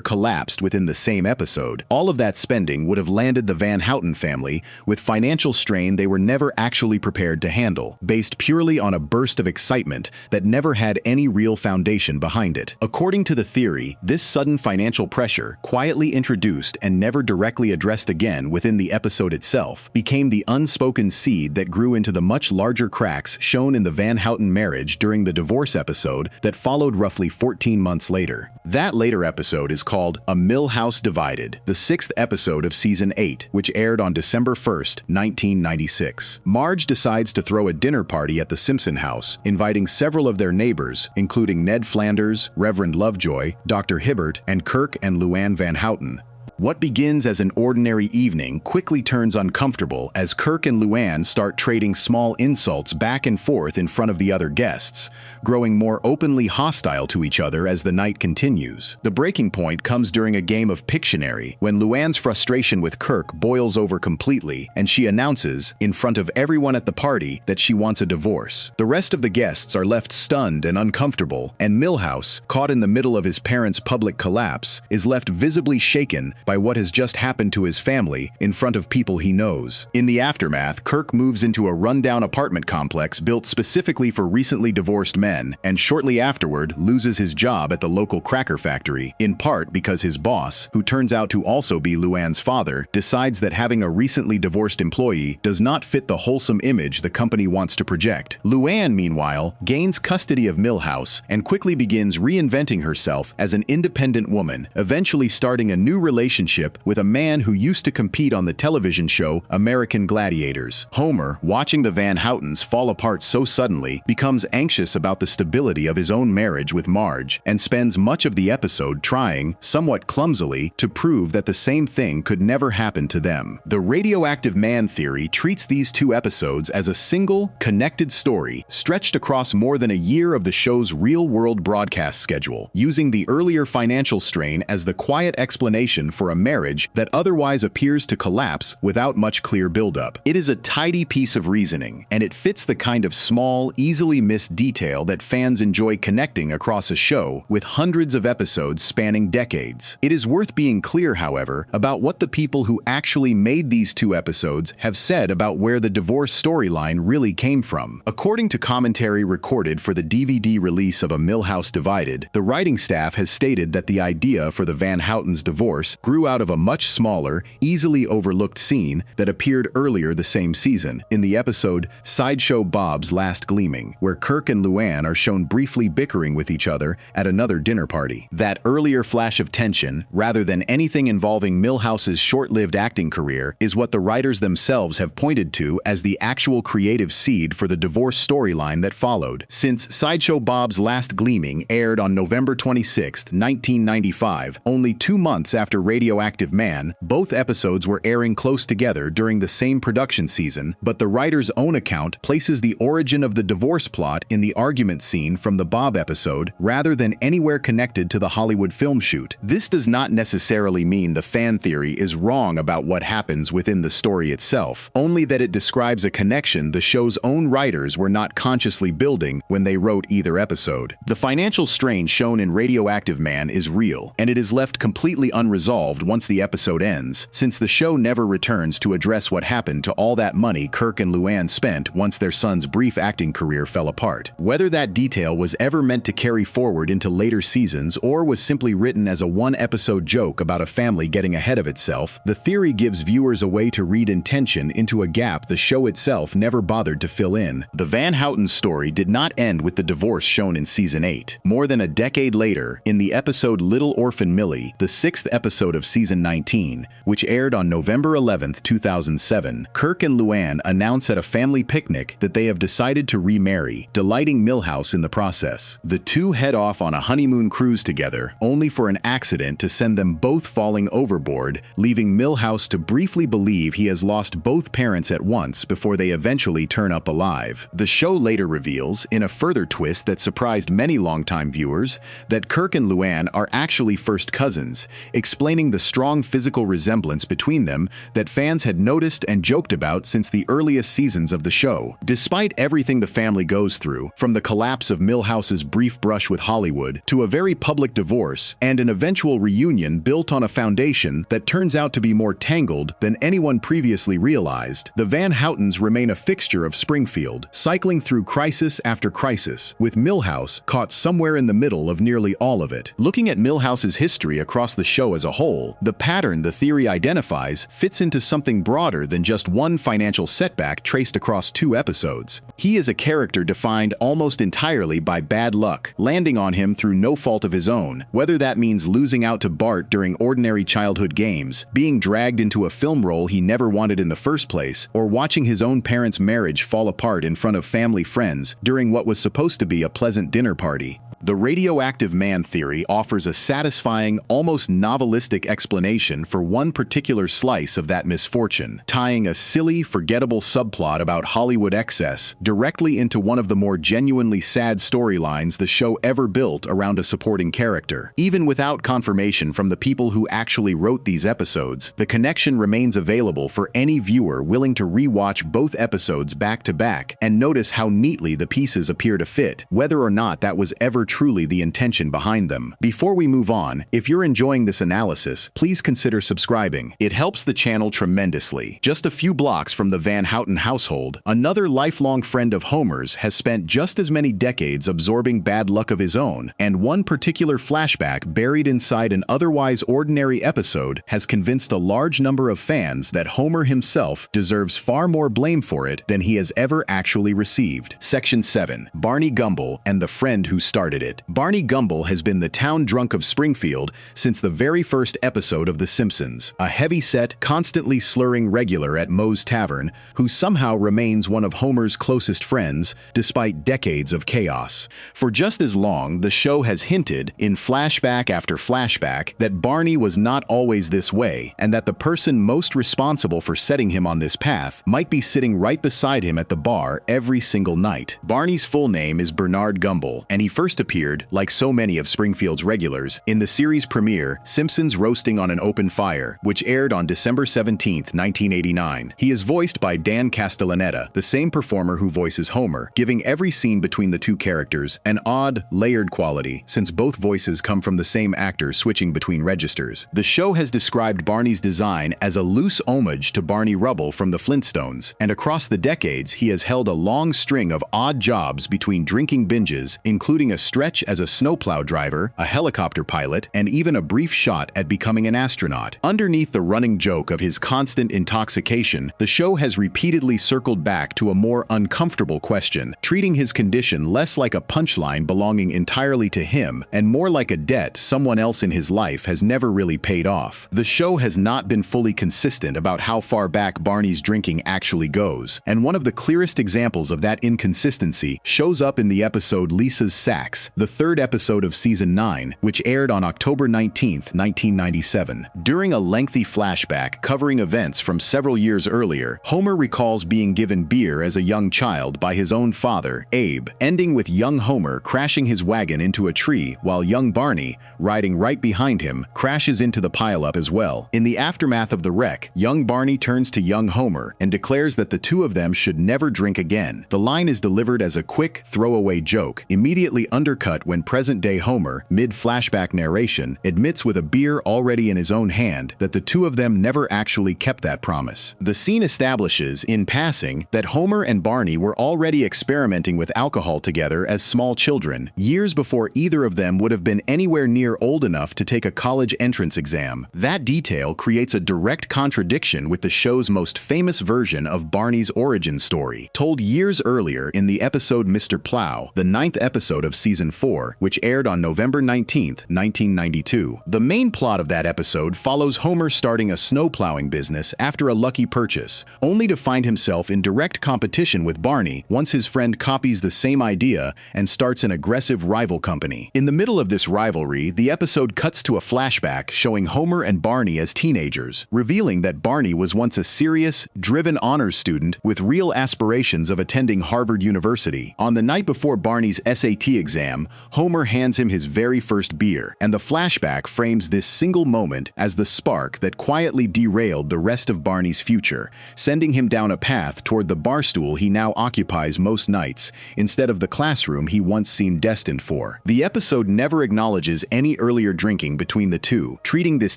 collapsed within the same episode, all of that spending would have landed the Van Houten family with financial strain they were never actually prepared to handle, based purely on a burst of excitement that never had any real foundation behind it. According to the theory, this sudden financial pressure, quietly introduced and never directly addressed again within the episode itself, became the unspoken seed that grew into the much larger cracks shown in the Van Houten marriage during the divorce episode that followed roughly 14 months later. That later episode is called A Milhouse Divided, the 6th episode of Season 8, which aired on December 1st, 1996. Marge decides to throw a dinner party at the Simpson house, inviting several of their neighbors, including Ned Flanders, Reverend Lovejoy, Dr. Hibbert, and Kirk and Luann Van Houten. What begins as an ordinary evening quickly turns uncomfortable as Kirk and Luann start trading small insults back and forth in front of the other guests, growing more openly hostile to each other as the night continues. The breaking point comes during a game of Pictionary, when Luann's frustration with Kirk boils over completely, and she announces, in front of everyone at the party, that she wants a divorce. The rest of the guests are left stunned and uncomfortable, and Milhouse, caught in the middle of his parents' public collapse, is left visibly shaken by what has just happened to his family in front of people he knows. In the aftermath, Kirk moves into a rundown apartment complex built specifically for recently divorced men, and shortly afterward loses his job at the local cracker factory, in part because his boss, who turns out to also be Luann's father, decides that having a recently divorced employee does not fit the wholesome image the company wants to project. Luann, meanwhile, gains custody of Milhouse and quickly begins reinventing herself as an independent woman, eventually starting a new relationship with a man who used to compete on the television show American Gladiators. Homer, watching the Van Houtens fall apart so suddenly, becomes anxious about the stability of his own marriage with Marge and spends much of the episode trying, somewhat clumsily, to prove that the same thing could never happen to them. The radioactive man theory treats these two episodes as a single, connected story stretched across more than a year of the show's real-world broadcast schedule, using the earlier financial strain as the quiet explanation for a marriage that otherwise appears to collapse without much clear buildup. It is a tidy piece of reasoning, and it fits the kind of small, easily missed detail that fans enjoy connecting across a show with hundreds of episodes spanning decades. It is worth being clear, however, about what the people who actually made these two episodes have said about where the divorce storyline really came from. According to commentary recorded for the DVD release of A Milhouse Divided, the writing staff has stated that the idea for the Van Houten's divorce grew out of a much smaller, easily overlooked scene that appeared earlier the same season, in the episode Sideshow Bob's Last Gleaming, where Kirk and Luann are shown briefly bickering with each other at another dinner party. That earlier flash of tension, rather than anything involving Milhouse's short-lived acting career, is what the writers themselves have pointed to as the actual creative seed for the divorce storyline that followed. Since Sideshow Bob's Last Gleaming aired on November 26, 1995, only 2 months after radio Radioactive Man, both episodes were airing close together during the same production season, but the writer's own account places the origin of the divorce plot in the argument scene from the Bob episode rather than anywhere connected to the Hollywood film shoot. This does not necessarily mean the fan theory is wrong about what happens within the story itself, only that it describes a connection the show's own writers were not consciously building when they wrote either episode. The financial strain shown in Radioactive Man is real, and it is left completely unresolved once the episode ends, since the show never returns to address what happened to all that money Kirk and Luann spent once their son's brief acting career fell apart. Whether that detail was ever meant to carry forward into later seasons or was simply written as a one-episode joke about a family getting ahead of itself, the theory gives viewers a way to read intention into a gap the show itself never bothered to fill in. The Van Houten story did not end with the divorce shown in Season 8. More than a decade later, in the episode Little Orphan Millie, the 6th episode of Season 19, which aired on November 11, 2007, Kirk and Luann announce at a family picnic that they have decided to remarry, delighting Milhouse in the process. The two head off on a honeymoon cruise together, only for an accident to send them both falling overboard, leaving Milhouse to briefly believe he has lost both parents at once before they eventually turn up alive. The show later reveals, in a further twist that surprised many longtime viewers, that Kirk and Luann are actually first cousins, explaining the strong physical resemblance between them that fans had noticed and joked about since the earliest seasons of the show. Despite everything the family goes through, from the collapse of Milhouse's brief brush with Hollywood to a very public divorce and an eventual reunion built on a foundation that turns out to be more tangled than anyone previously realized, the Van Houtens remain a fixture of Springfield, cycling through crisis after crisis, with Milhouse caught somewhere in the middle of nearly all of it. Looking at Milhouse's history across the show as a whole, the pattern the theory identifies fits into something broader than just one financial setback traced across 2 episodes. He is a character defined almost entirely by bad luck, landing on him through no fault of his own, whether that means losing out to Bart during ordinary childhood games, being dragged into a film role he never wanted in the first place, or watching his own parents' marriage fall apart in front of family friends during what was supposed to be a pleasant dinner party. The Radioactive Man theory offers a satisfying, almost novelistic explanation for one particular slice of that misfortune, tying a silly, forgettable subplot about Hollywood excess directly into one of the more genuinely sad storylines the show ever built around a supporting character. Even without confirmation from the people who actually wrote these episodes, the connection remains available for any viewer willing to rewatch both episodes back to back and notice how neatly the pieces appear to fit, whether or not that was ever truly the intention behind them. Before we move on, if you're enjoying this analysis, please consider subscribing. It helps the channel tremendously. Just a few blocks from the Van Houten household, another lifelong friend of Homer's has spent just as many decades absorbing bad luck of his own, and one particular flashback buried inside an otherwise ordinary episode has convinced a large number of fans that Homer himself deserves far more blame for it than he has ever actually received. Section 7. Barney Gumble and the friend who started it. Barney Gumble has been the town drunk of Springfield since the very first episode of The Simpsons, a heavy-set, constantly slurring regular at Moe's Tavern who somehow remains one of Homer's closest friends despite decades of chaos. For just as long, the show has hinted, in flashback after flashback, that Barney was not always this way, and that the person most responsible for setting him on this path might be sitting right beside him at the bar every single night. Barney's full name is Bernard Gumble, and he first appeared, like so many of Springfield's regulars, in the series premiere Simpsons Roasting on an Open Fire, which aired on December 17, 1989. He is voiced by Dan Castellaneta, the same performer who voices Homer, giving every scene between the two characters an odd, layered quality, since both voices come from the same actor switching between registers. The show has described Barney's design as a loose homage to Barney Rubble from the Flintstones, and across the decades he has held a long string of odd jobs between drinking binges, including a stretch as a snowplow driver, a helicopter pilot, and even a brief shot at becoming an astronaut. Underneath the running joke of his constant intoxication, the show has repeatedly circled back to a more uncomfortable question, treating his condition less like a punchline belonging entirely to him and more like a debt someone else in his life has never really paid off. The show has not been fully consistent about how far back Barney's drinking actually goes, and one of the clearest examples of that inconsistency shows up in the episode Lisa's Sax, Histories, the third episode of Season 9, which aired on October 19, 1997. During a lengthy flashback covering events from several years earlier, Homer recalls being given beer as a young child by his own father, Abe, ending with young Homer crashing his wagon into a tree while young Barney, riding right behind him, crashes into the pileup as well. In the aftermath of the wreck, young Barney turns to young Homer and declares that the two of them should never drink again. The line is delivered as a quick, throwaway joke, immediately undercut when present-day Homer, mid-flashback narration, admits with a beer already in his own hand that the two of them never actually kept that promise. The scene establishes, in passing, that Homer and Barney were already experimenting with alcohol together as small children, years before either of them would have been anywhere near old enough to take a college entrance exam. That detail creates a direct contradiction with the show's most famous version of Barney's origin story, told years earlier in the episode Mr. Plow, the 9th episode of Season 4, which aired on November 19, 1992. The main plot of that episode follows Homer starting a snowplowing business after a lucky purchase, only to find himself in direct competition with Barney once his friend copies the same idea and starts an aggressive rival company. In the middle of this rivalry, the episode cuts to a flashback showing Homer and Barney as teenagers, revealing that Barney was once a serious, driven honors student with real aspirations of attending Harvard University. On the night before Barney's SAT exam, Homer hands him his very first beer, and the flashback frames this single moment as the spark that quietly derailed the rest of Barney's future, sending him down a path toward the barstool he now occupies most nights, instead of the classroom he once seemed destined for. The episode never acknowledges any earlier drinking between the two, treating this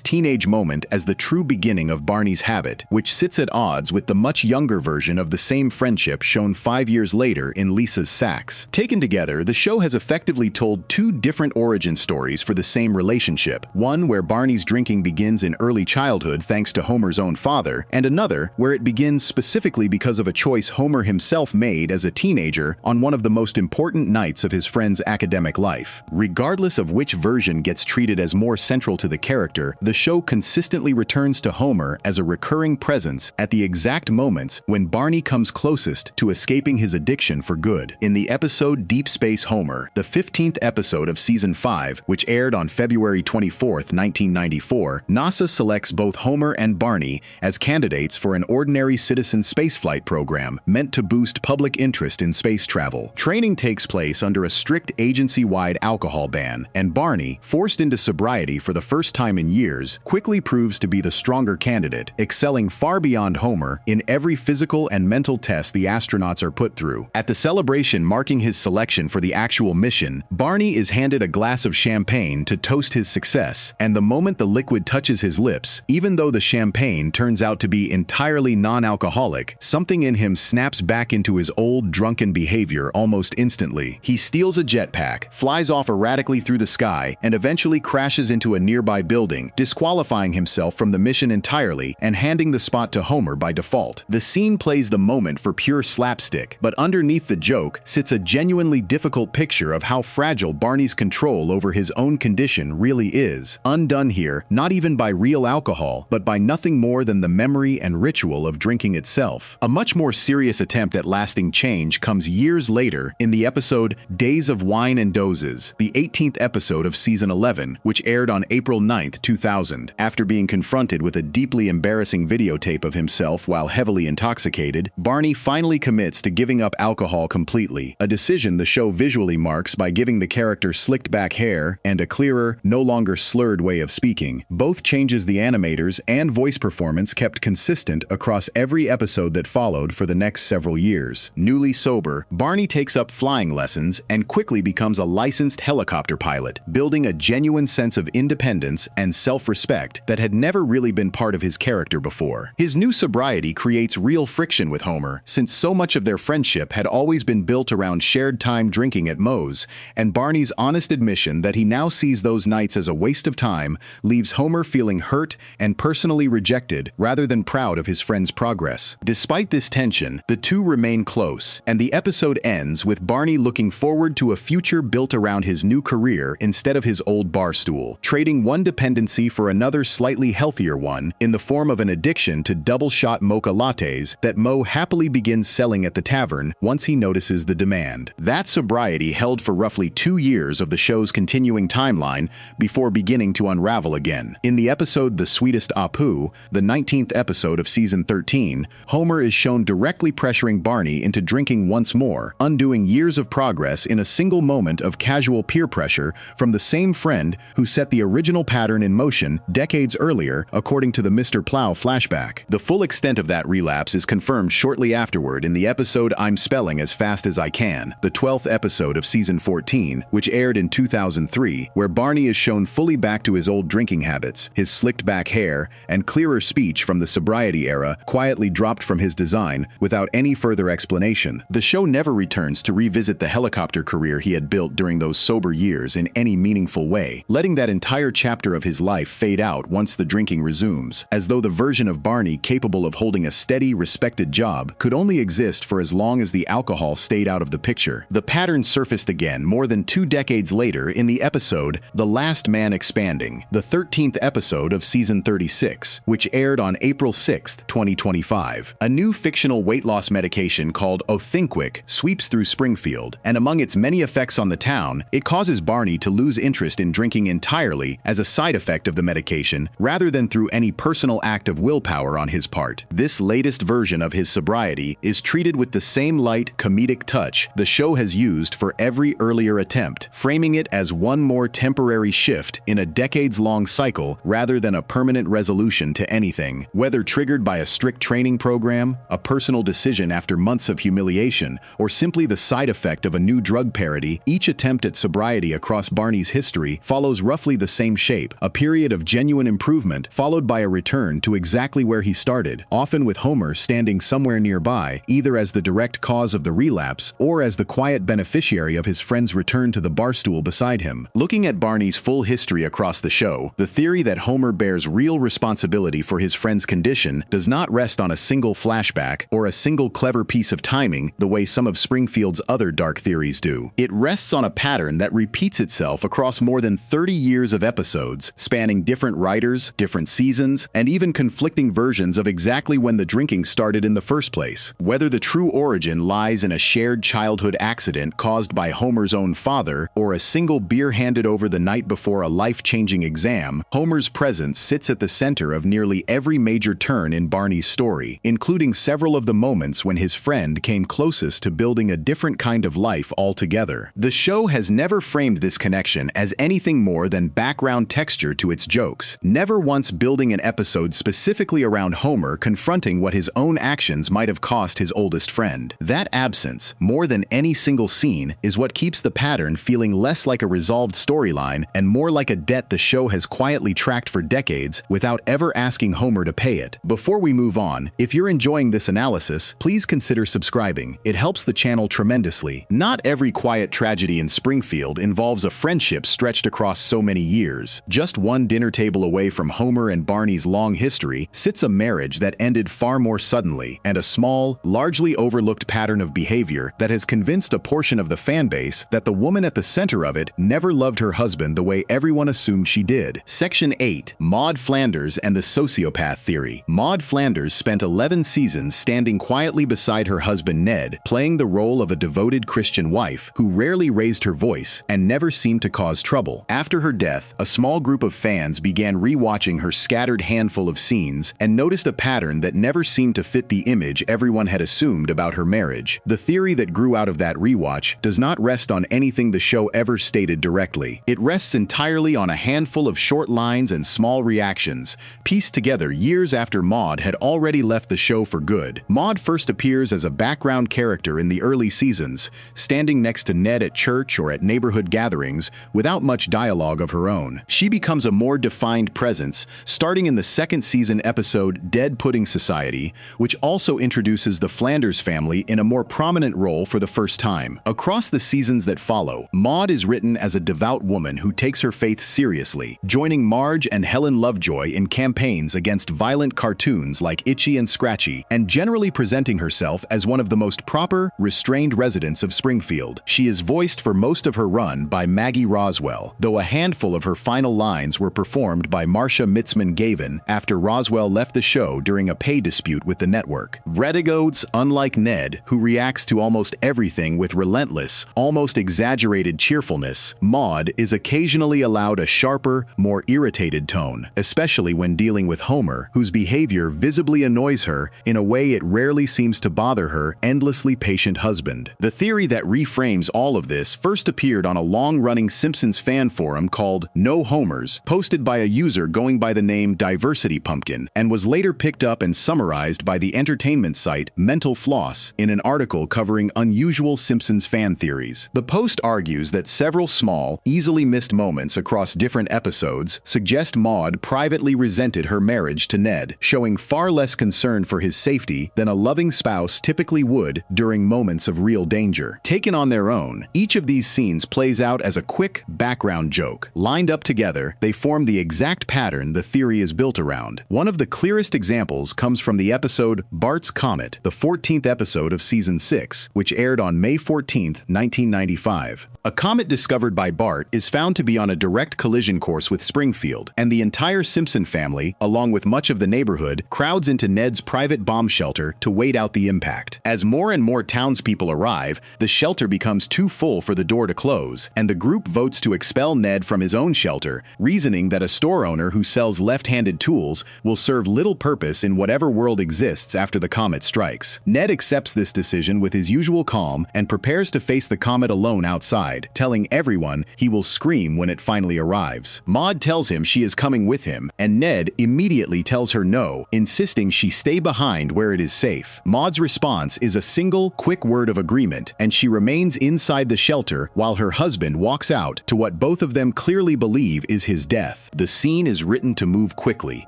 teenage moment as the true beginning of Barney's habit, which sits at odds with the much younger version of the same friendship shown 5 years later in Lisa's Sax. Taken together, the show has effectively told two different origin stories for the same relationship, one where Barney's drinking begins in early childhood thanks to Homer's own father, and another where it begins specifically because of a choice Homer himself made as a teenager on one of the most important nights of his friend's academic life. Regardless of which version gets treated as more central to the character, the show consistently returns to Homer as a recurring presence at the exact moments when Barney comes closest to escaping his addiction for good. In the episode Deep Space Homer, the 15th episode of Season 5, which aired on February 24, 1994, NASA selects both Homer and Barney as candidates for an ordinary citizen spaceflight program meant to boost public interest in space travel. Training takes place under a strict agency-wide alcohol ban, and Barney, forced into sobriety for the first time in years, quickly proves to be the stronger candidate, excelling far beyond Homer in every physical and mental test the astronauts are put through. At the celebration marking his selection for the actual mission, Barney is handed a glass of champagne to toast his success, and the moment the liquid touches his lips, even though the champagne turns out to be entirely non-alcoholic, something in him snaps back into his old drunken behavior almost instantly. He steals a jetpack, flies off erratically through the sky, and eventually crashes into a nearby building, disqualifying himself from the mission entirely and handing the spot to Homer by default. The scene plays the moment for pure slapstick, but underneath the joke sits a genuinely difficult picture of how fragile Barney's control over his own condition really is, undone here not even by real alcohol, but by nothing more than the memory and ritual of drinking itself. A much more serious attempt at lasting change comes years later in the episode Days of Wine and Dozes, the 18th episode of Season 11, which aired on April 9, 2000. After being confronted with a deeply embarrassing videotape of himself while heavily intoxicated, Barney finally commits to giving up alcohol completely, a decision the show visually marks by giving the character slicked back hair and a clearer, no longer slurred way of speaking. Both changes the animators and voice performance kept consistent across every episode that followed for the next several years. Newly sober, Barney takes up flying lessons and quickly becomes a licensed helicopter pilot, building a genuine sense of independence and self-respect that had never really been part of his character before. His new sobriety creates real friction with Homer, since so much of their friendship had always been built around shared time drinking at Moe's, and Barney's honest admission that he now sees those nights as a waste of time leaves Homer feeling hurt and personally rejected rather than proud of his friend's progress. Despite this tension, the two remain close, and the episode ends with Barney looking forward to a future built around his new career instead of his old barstool, trading one dependency for another slightly healthier one in the form of an addiction to double-shot mocha lattes that Moe happily begins selling at the tavern once he notices the demand. That sobriety held for roughly 2 years of the show's continuing timeline before beginning to unravel again. In the episode The Sweetest Apu, the 19th episode of season 13, Homer is shown directly pressuring Barney into drinking once more, undoing years of progress in a single moment of casual peer pressure from the same friend who set the original pattern in motion decades earlier, according to the Mr. Plow flashback. The full extent of that relapse is confirmed shortly afterward in the episode I'm Spelling as Fast as I Can, the 12th episode of season 14, which aired in 2003, where Barney is shown fully back to his old drinking habits, his slicked back hair, and clearer speech from the sobriety era quietly dropped from his design without any further explanation. The show never returns to revisit the helicopter career he had built during those sober years in any meaningful way, letting that entire chapter of his life fade out once the drinking resumes, as though the version of Barney capable of holding a steady, respected job could only exist for as long as the alcohol stayed out of the picture. The pattern surfaced again more than 2 decades later in the episode The Last Man Expanding, the 13th episode of season 36, which aired on April 6, 2025. A new fictional weight loss medication called Othinquick sweeps through Springfield, and among its many effects on the town, it causes Barney to lose interest in drinking entirely as a side effect of the medication, rather than through any personal act of willpower on his part. This latest version of his sobriety is treated with the same light, comedic touch the show has used for every earlier attempt, framing it as one more temporary shift in a decades-long cycle rather than a permanent resolution to anything. Whether triggered by a strict training program, a personal decision after months of humiliation, or simply the side effect of a new drug parody, each attempt at sobriety across Barney's history follows roughly the same shape, a period of genuine improvement followed by a return to exactly where he started, often with Homer standing somewhere nearby, either as the direct cause of the relapse or as the quiet beneficiary of his friend's return to the barstool beside him. Looking at Barney's full history across the show, the theory that Homer bears real responsibility for his friend's condition does not rest on a single flashback or a single clever piece of timing the way some of Springfield's other dark theories do. It rests on a pattern that repeats itself across more than 30 years of episodes, spanning different writers, different seasons, and even conflicting versions of exactly when the drinking started in the first place. Whether the true origin lies in a shared childhood accident caused by Homer's own father, or a single beer handed over the night before a life-changing exam, Homer's presence sits at the center of nearly every major turn in Barney's story, including several of the moments when his friend came closest to building a different kind of life altogether. The show has never framed this connection as anything more than background texture to its jokes, never once building an episode specifically around Homer confronting what his own actions might have cost his oldest friend. That absence, more than any single scene, is what keeps the pattern feeling less like a resolved storyline and more like a debt the show has quietly tracked for decades without ever asking Homer to pay it. Before we move on, if you're enjoying this analysis, please consider subscribing. It helps the channel tremendously. Not every quiet tragedy in Springfield involves a friendship stretched across so many years. Just one dinner table away from Homer and Barney's long history sits a marriage that ended far more suddenly, and a small, largely overlooked pattern of behavior that has convinced a portion of the fan base that the woman at the center of it never loved her husband the way everyone assumed she did. Section 8. Maud Flanders and the Sociopath Theory. Maud Flanders spent 11 seasons standing quietly beside her husband Ned, playing the role of a devoted Christian wife who rarely raised her voice and never seemed to cause trouble. After her death, a small group of fans began rewatching her scattered handful of scenes and noticed a pattern that never seemed to fit the image everyone had assumed about her marriage. The theory that grew out of that rewatch does not rest on anything the show ever stated directly. It rests entirely on a handful of short lines and small reactions, pieced together years after Maud had already left the show for good. Maud first appears as a background character in the early seasons, standing next to Ned at church or at neighborhood gatherings without much dialogue of her own. She becomes a more defined presence, starting in the second season episode Dead Pudding Society, which also introduces the Flanders family in a more prominent role for the first time. Across the seasons that follow, Maud is written as a devout woman who takes her faith seriously, joining Marge and Helen Lovejoy in campaigns against violent cartoons like Itchy and Scratchy, and generally presenting herself as one of the most proper, restrained residents of Springfield. She is voiced for most of her run by Maggie Roswell, though a handful of her final lines were performed by Marcia Mitzman-Gavin after Roswell left the show during a pay dispute with the network. Vredigodes, unlike Ned, who reacts to almost everything with relentless, almost almost exaggerated cheerfulness, Maude is occasionally allowed a sharper, more irritated tone, especially when dealing with Homer, whose behavior visibly annoys her in a way it rarely seems to bother her endlessly patient husband. The theory that reframes all of this first appeared on a long-running Simpsons fan forum called No Homers, posted by a user going by the name Diversity Pumpkin, and was later picked up and summarized by the entertainment site Mental Floss in an article covering unusual Simpsons fan theories. The post argues that several small, easily missed moments across different episodes suggest Maude privately resented her marriage to Ned, showing far less concern for his safety than a loving spouse typically would during moments of real danger. Taken on their own, each of these scenes plays out as a quick background joke. Lined up together, they form the exact pattern the theory is built around. One of the clearest examples comes from the episode Bart's Comet, the 14th episode of Season 6, which aired on May 14, 1995. A comet discovered by Bart is found to be on a direct collision course with Springfield, and the entire Simpson family, along with much of the neighborhood, crowds into Ned's private bomb shelter to wait out the impact. As more and more townspeople arrive, the shelter becomes too full for the door to close, and the group votes to expel Ned from his own shelter, reasoning that a store owner who sells left-handed tools will serve little purpose in whatever world exists after the comet strikes. Ned accepts this decision with his usual calm and prepares to face the comet alone outside, telling everyone he will scream when it finally arrives. Maude tells him she is coming with him, and Ned immediately tells her no, insisting she stay behind where it is safe. Maude's response is a single, quick word of agreement, and she remains inside the shelter while her husband walks out to what both of them clearly believe is his death. The scene is written to move quickly,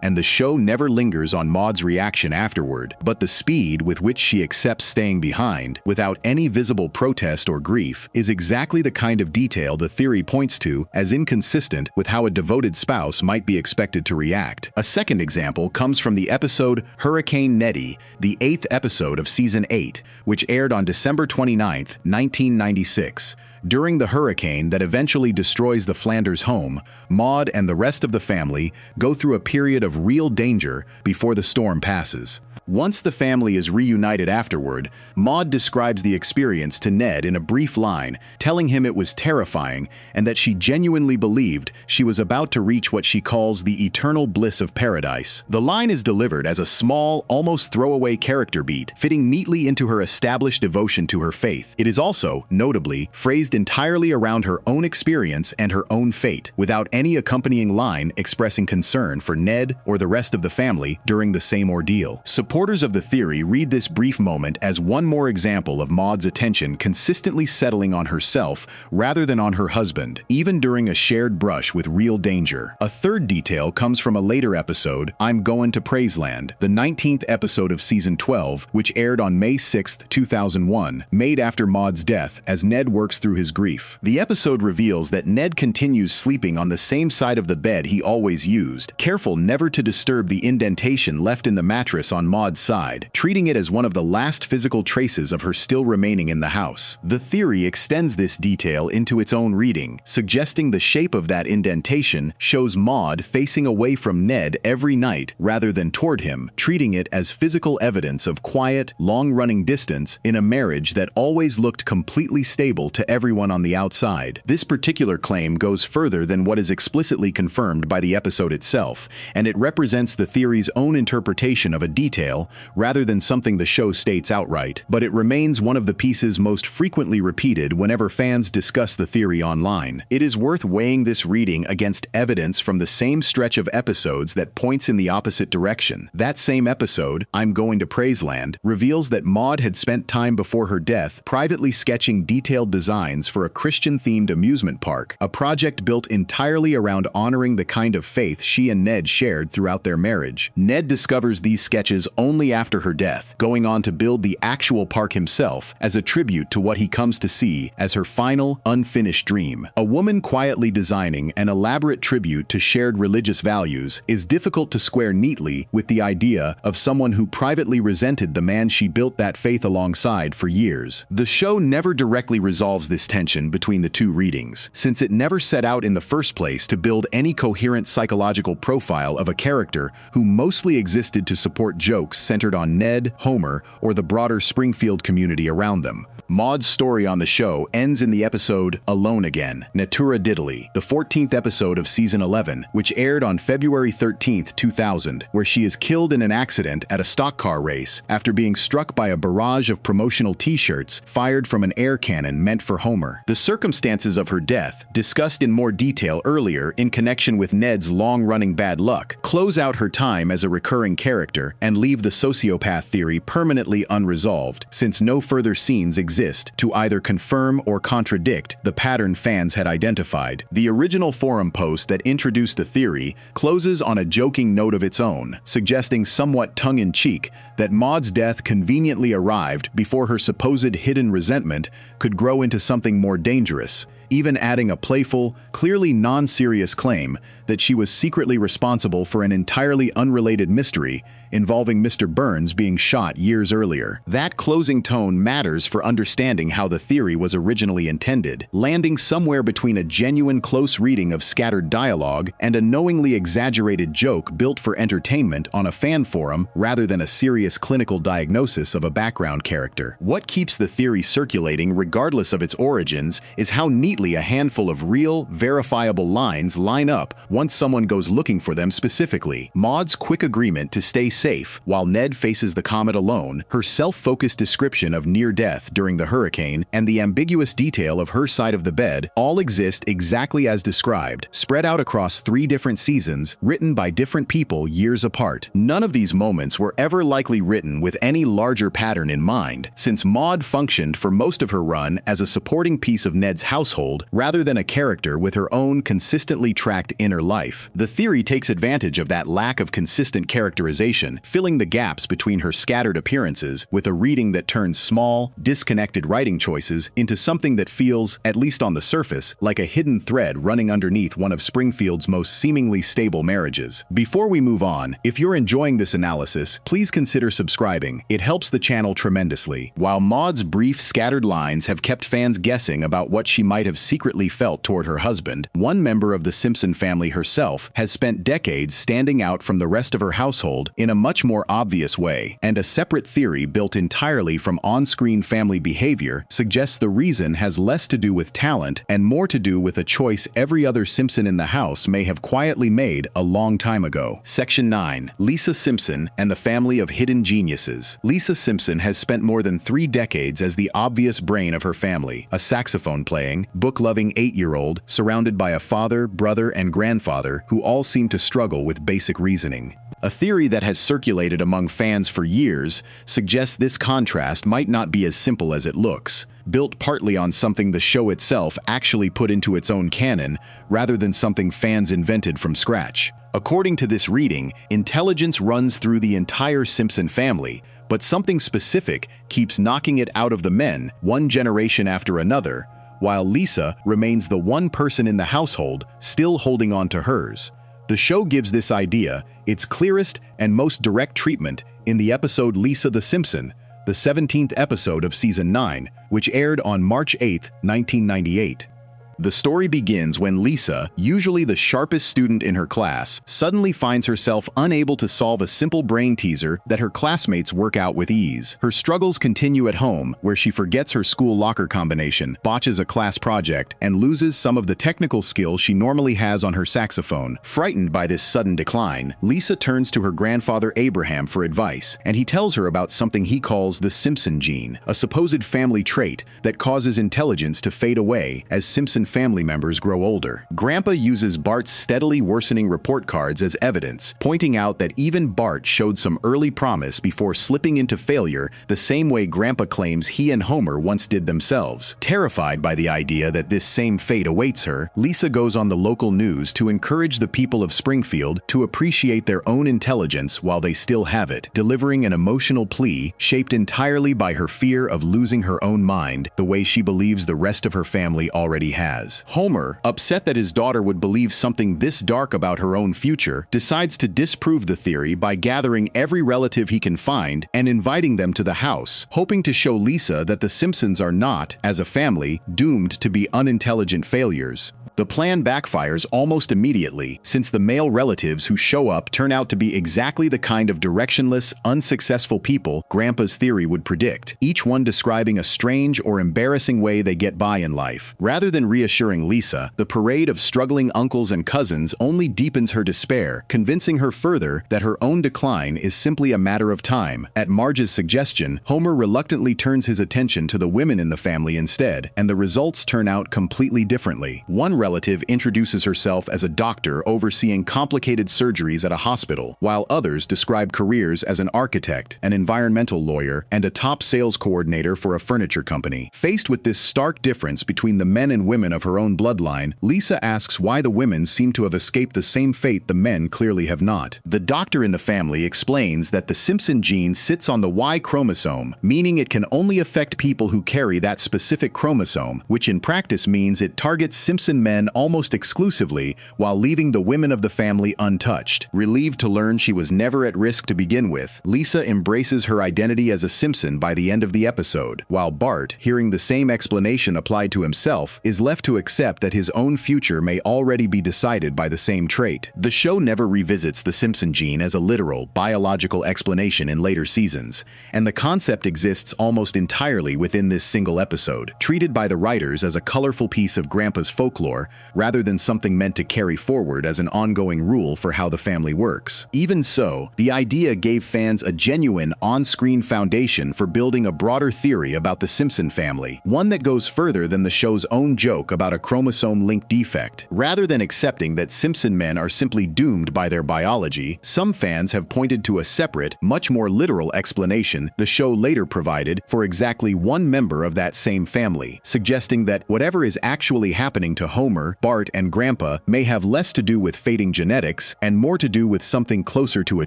and the show never lingers on Maude's reaction afterward, but the speed with which she accepts staying behind, without any visible protest or grief, is exactly the kind of detail the theory points to as inconsistent with how a devoted spouse might be expected to react. A second example comes from the episode Hurricane Nettie, the 8th episode of Season 8, which aired on December 29, 1996. During the hurricane that eventually destroys the Flanders home, Maude and the rest of the family go through a period of real danger before the storm passes. Once the family is reunited afterward, Maude describes the experience to Ned in a brief line, telling him it was terrifying and that she genuinely believed she was about to reach what she calls the eternal bliss of paradise. The line is delivered as a small, almost throwaway character beat, fitting neatly into her established devotion to her faith. It is also, notably, phrased entirely around her own experience and her own fate, without any accompanying line expressing concern for Ned or the rest of the family during the same ordeal. Supporters of the theory read this brief moment as one more example of Maude's attention consistently settling on herself rather than on her husband, even during a shared brush with real danger. A third detail comes from a later episode, I'm Goin' to Praiseland, the 19th episode of Season 12, which aired on May 6, 2001, made after Maude's death as Ned works through his grief. The episode reveals that Ned continues sleeping on the same side of the bed he always used, careful never to disturb the indentation left in the mattress on Maude's side, treating it as one of the last physical traces of her still remaining in the house. The theory extends this detail into its own reading, suggesting the shape of that indentation shows Maude facing away from Ned every night rather than toward him, treating it as physical evidence of quiet, long-running distance in a marriage that always looked completely stable to everyone on the outside. This particular claim goes further than what is explicitly confirmed by the episode itself, and it represents the theory's own interpretation of a detail rather than something the show states outright, but it remains one of the pieces most frequently repeated whenever fans discuss the theory online. It is worth weighing this reading against evidence from the same stretch of episodes that points in the opposite direction. That same episode, I'm Going to Praiseland, reveals that Maude had spent time before her death privately sketching detailed designs for a Christian-themed amusement park, a project built entirely around honoring the kind of faith she and Ned shared throughout their marriage. Ned discovers these sketches only after her death, going on to build the actual park himself as a tribute to what he comes to see as her final, unfinished dream. A woman quietly designing an elaborate tribute to shared religious values is difficult to square neatly with the idea of someone who privately resented the man she built that faith alongside for years. The show never directly resolves this tension between the two readings, since it never set out in the first place to build any coherent psychological profile of a character who mostly existed to support jokes centered on Ned, Homer, or the broader Springfield community around them. Maud's story on the show ends in the episode Alone Again, Natura Diddly, the 14th episode of season 11, which aired on February 13, 2000, where she is killed in an accident at a stock car race after being struck by a barrage of promotional t-shirts fired from an air cannon meant for Homer. The circumstances of her death, discussed in more detail earlier in connection with Ned's long-running bad luck, close out her time as a recurring character and leave the sociopath theory permanently unresolved, since no further scenes exist to either confirm or contradict the pattern fans had identified. The original forum post that introduced the theory closes on a joking note of its own, suggesting somewhat tongue-in-cheek that Maud's death conveniently arrived before her supposed hidden resentment could grow into something more dangerous, even adding a playful, clearly non-serious claim that she was secretly responsible for an entirely unrelated mystery involving Mr. Burns being shot years earlier. That closing tone matters for understanding how the theory was originally intended, landing somewhere between a genuine close reading of scattered dialogue and a knowingly exaggerated joke built for entertainment on a fan forum rather than a serious clinical diagnosis of a background character. What keeps the theory circulating regardless of its origins is how neatly a handful of real, verifiable lines line up once someone goes looking for them specifically. Maud's quick agreement to stay safe while Ned faces the comet alone, her self-focused description of near death during the hurricane, and the ambiguous detail of her side of the bed all exist exactly as described, spread out across 3 different seasons, written by different people years apart. None of these moments were ever likely written with any larger pattern in mind, since Maud functioned for most of her run as a supporting piece of Ned's household rather than a character with her own consistently tracked inner life. The theory takes advantage of that lack of consistent characterization, filling the gaps between her scattered appearances with a reading that turns small, disconnected writing choices into something that feels, at least on the surface, like a hidden thread running underneath one of Springfield's most seemingly stable marriages. Before we move on, if you're enjoying this analysis, please consider subscribing. It helps the channel tremendously. While Maud's brief, scattered lines have kept fans guessing about what she might have secretly felt toward her husband, one member of the Simpson family herself has spent decades standing out from the rest of her household in a much more obvious way, and a separate theory built entirely from on-screen family behavior suggests the reason has less to do with talent and more to do with a choice every other Simpson in the house may have quietly made a long time ago. Section 9. Lisa Simpson and the Family of Hidden Geniuses. Lisa Simpson has spent more than 3 decades as the obvious brain of her family, a saxophone-playing, book-loving 8-year-old surrounded by a father, brother, and grandfather who all seem to struggle with basic reasoning. A theory that has circulated among fans for years suggests this contrast might not be as simple as it looks, built partly on something the show itself actually put into its own canon rather than something fans invented from scratch. According to this reading, intelligence runs through the entire Simpson family, but something specific keeps knocking it out of the men one generation after another, while Lisa remains the one person in the household still holding on to hers. The show gives this idea its clearest and most direct treatment in the episode Lisa the Simpson, the 17th episode of Season 9, which aired on March 8, 1998. The story begins when Lisa, usually the sharpest student in her class, suddenly finds herself unable to solve a simple brain teaser that her classmates work out with ease. Her struggles continue at home, where she forgets her school locker combination, botches a class project, and loses some of the technical skills she normally has on her saxophone. Frightened by this sudden decline, Lisa turns to her grandfather Abraham for advice, and he tells her about something he calls the Simpson gene, a supposed family trait that causes intelligence to fade away as Simpson family members grow older. Grandpa uses Bart's steadily worsening report cards as evidence, pointing out that even Bart showed some early promise before slipping into failure the same way Grandpa claims he and Homer once did themselves. Terrified by the idea that this same fate awaits her, Lisa goes on the local news to encourage the people of Springfield to appreciate their own intelligence while they still have it, delivering an emotional plea shaped entirely by her fear of losing her own mind the way she believes the rest of her family already has. has. Homer, upset that his daughter would believe something this dark about her own future, decides to disprove the theory by gathering every relative he can find and inviting them to the house, hoping to show Lisa that the Simpsons are not, as a family, doomed to be unintelligent failures. The plan backfires almost immediately, since the male relatives who show up turn out to be exactly the kind of directionless, unsuccessful people Grandpa's theory would predict, each one describing a strange or embarrassing way they get by in life. Rather than reassuring Lisa, the parade of struggling uncles and cousins only deepens her despair, convincing her further that her own decline is simply a matter of time. At Marge's suggestion, Homer reluctantly turns his attention to the women in the family instead, and the results turn out completely differently. One relative introduces herself as a doctor overseeing complicated surgeries at a hospital, while others describe careers as an architect, an environmental lawyer, and a top sales coordinator for a furniture company. Faced with this stark difference between the men and women of her own bloodline, Lisa asks why the women seem to have escaped the same fate the men clearly have not. The doctor in the family explains that the Simpson gene sits on the Y chromosome, meaning it can only affect people who carry that specific chromosome, which in practice means it targets Simpson men almost exclusively, while leaving the women of the family untouched. Relieved to learn she was never at risk to begin with, Lisa embraces her identity as a Simpson by the end of the episode, while Bart, hearing the same explanation applied to himself, is left to accept that his own future may already be decided by the same trait. The show never revisits the Simpson gene as a literal, biological explanation in later seasons, and the concept exists almost entirely within this single episode, treated by the writers as a colorful piece of Grandpa's folklore rather than something meant to carry forward as an ongoing rule for how the family works. Even so, the idea gave fans a genuine on-screen foundation for building a broader theory about the Simpson family, one that goes further than the show's own joke about a chromosome-linked defect. Rather than accepting that Simpson men are simply doomed by their biology, some fans have pointed to a separate, much more literal explanation the show later provided for exactly one member of that same family, suggesting that whatever is actually happening to Homer, Bart, and Grandpa may have less to do with fating genetics and more to do with something closer to a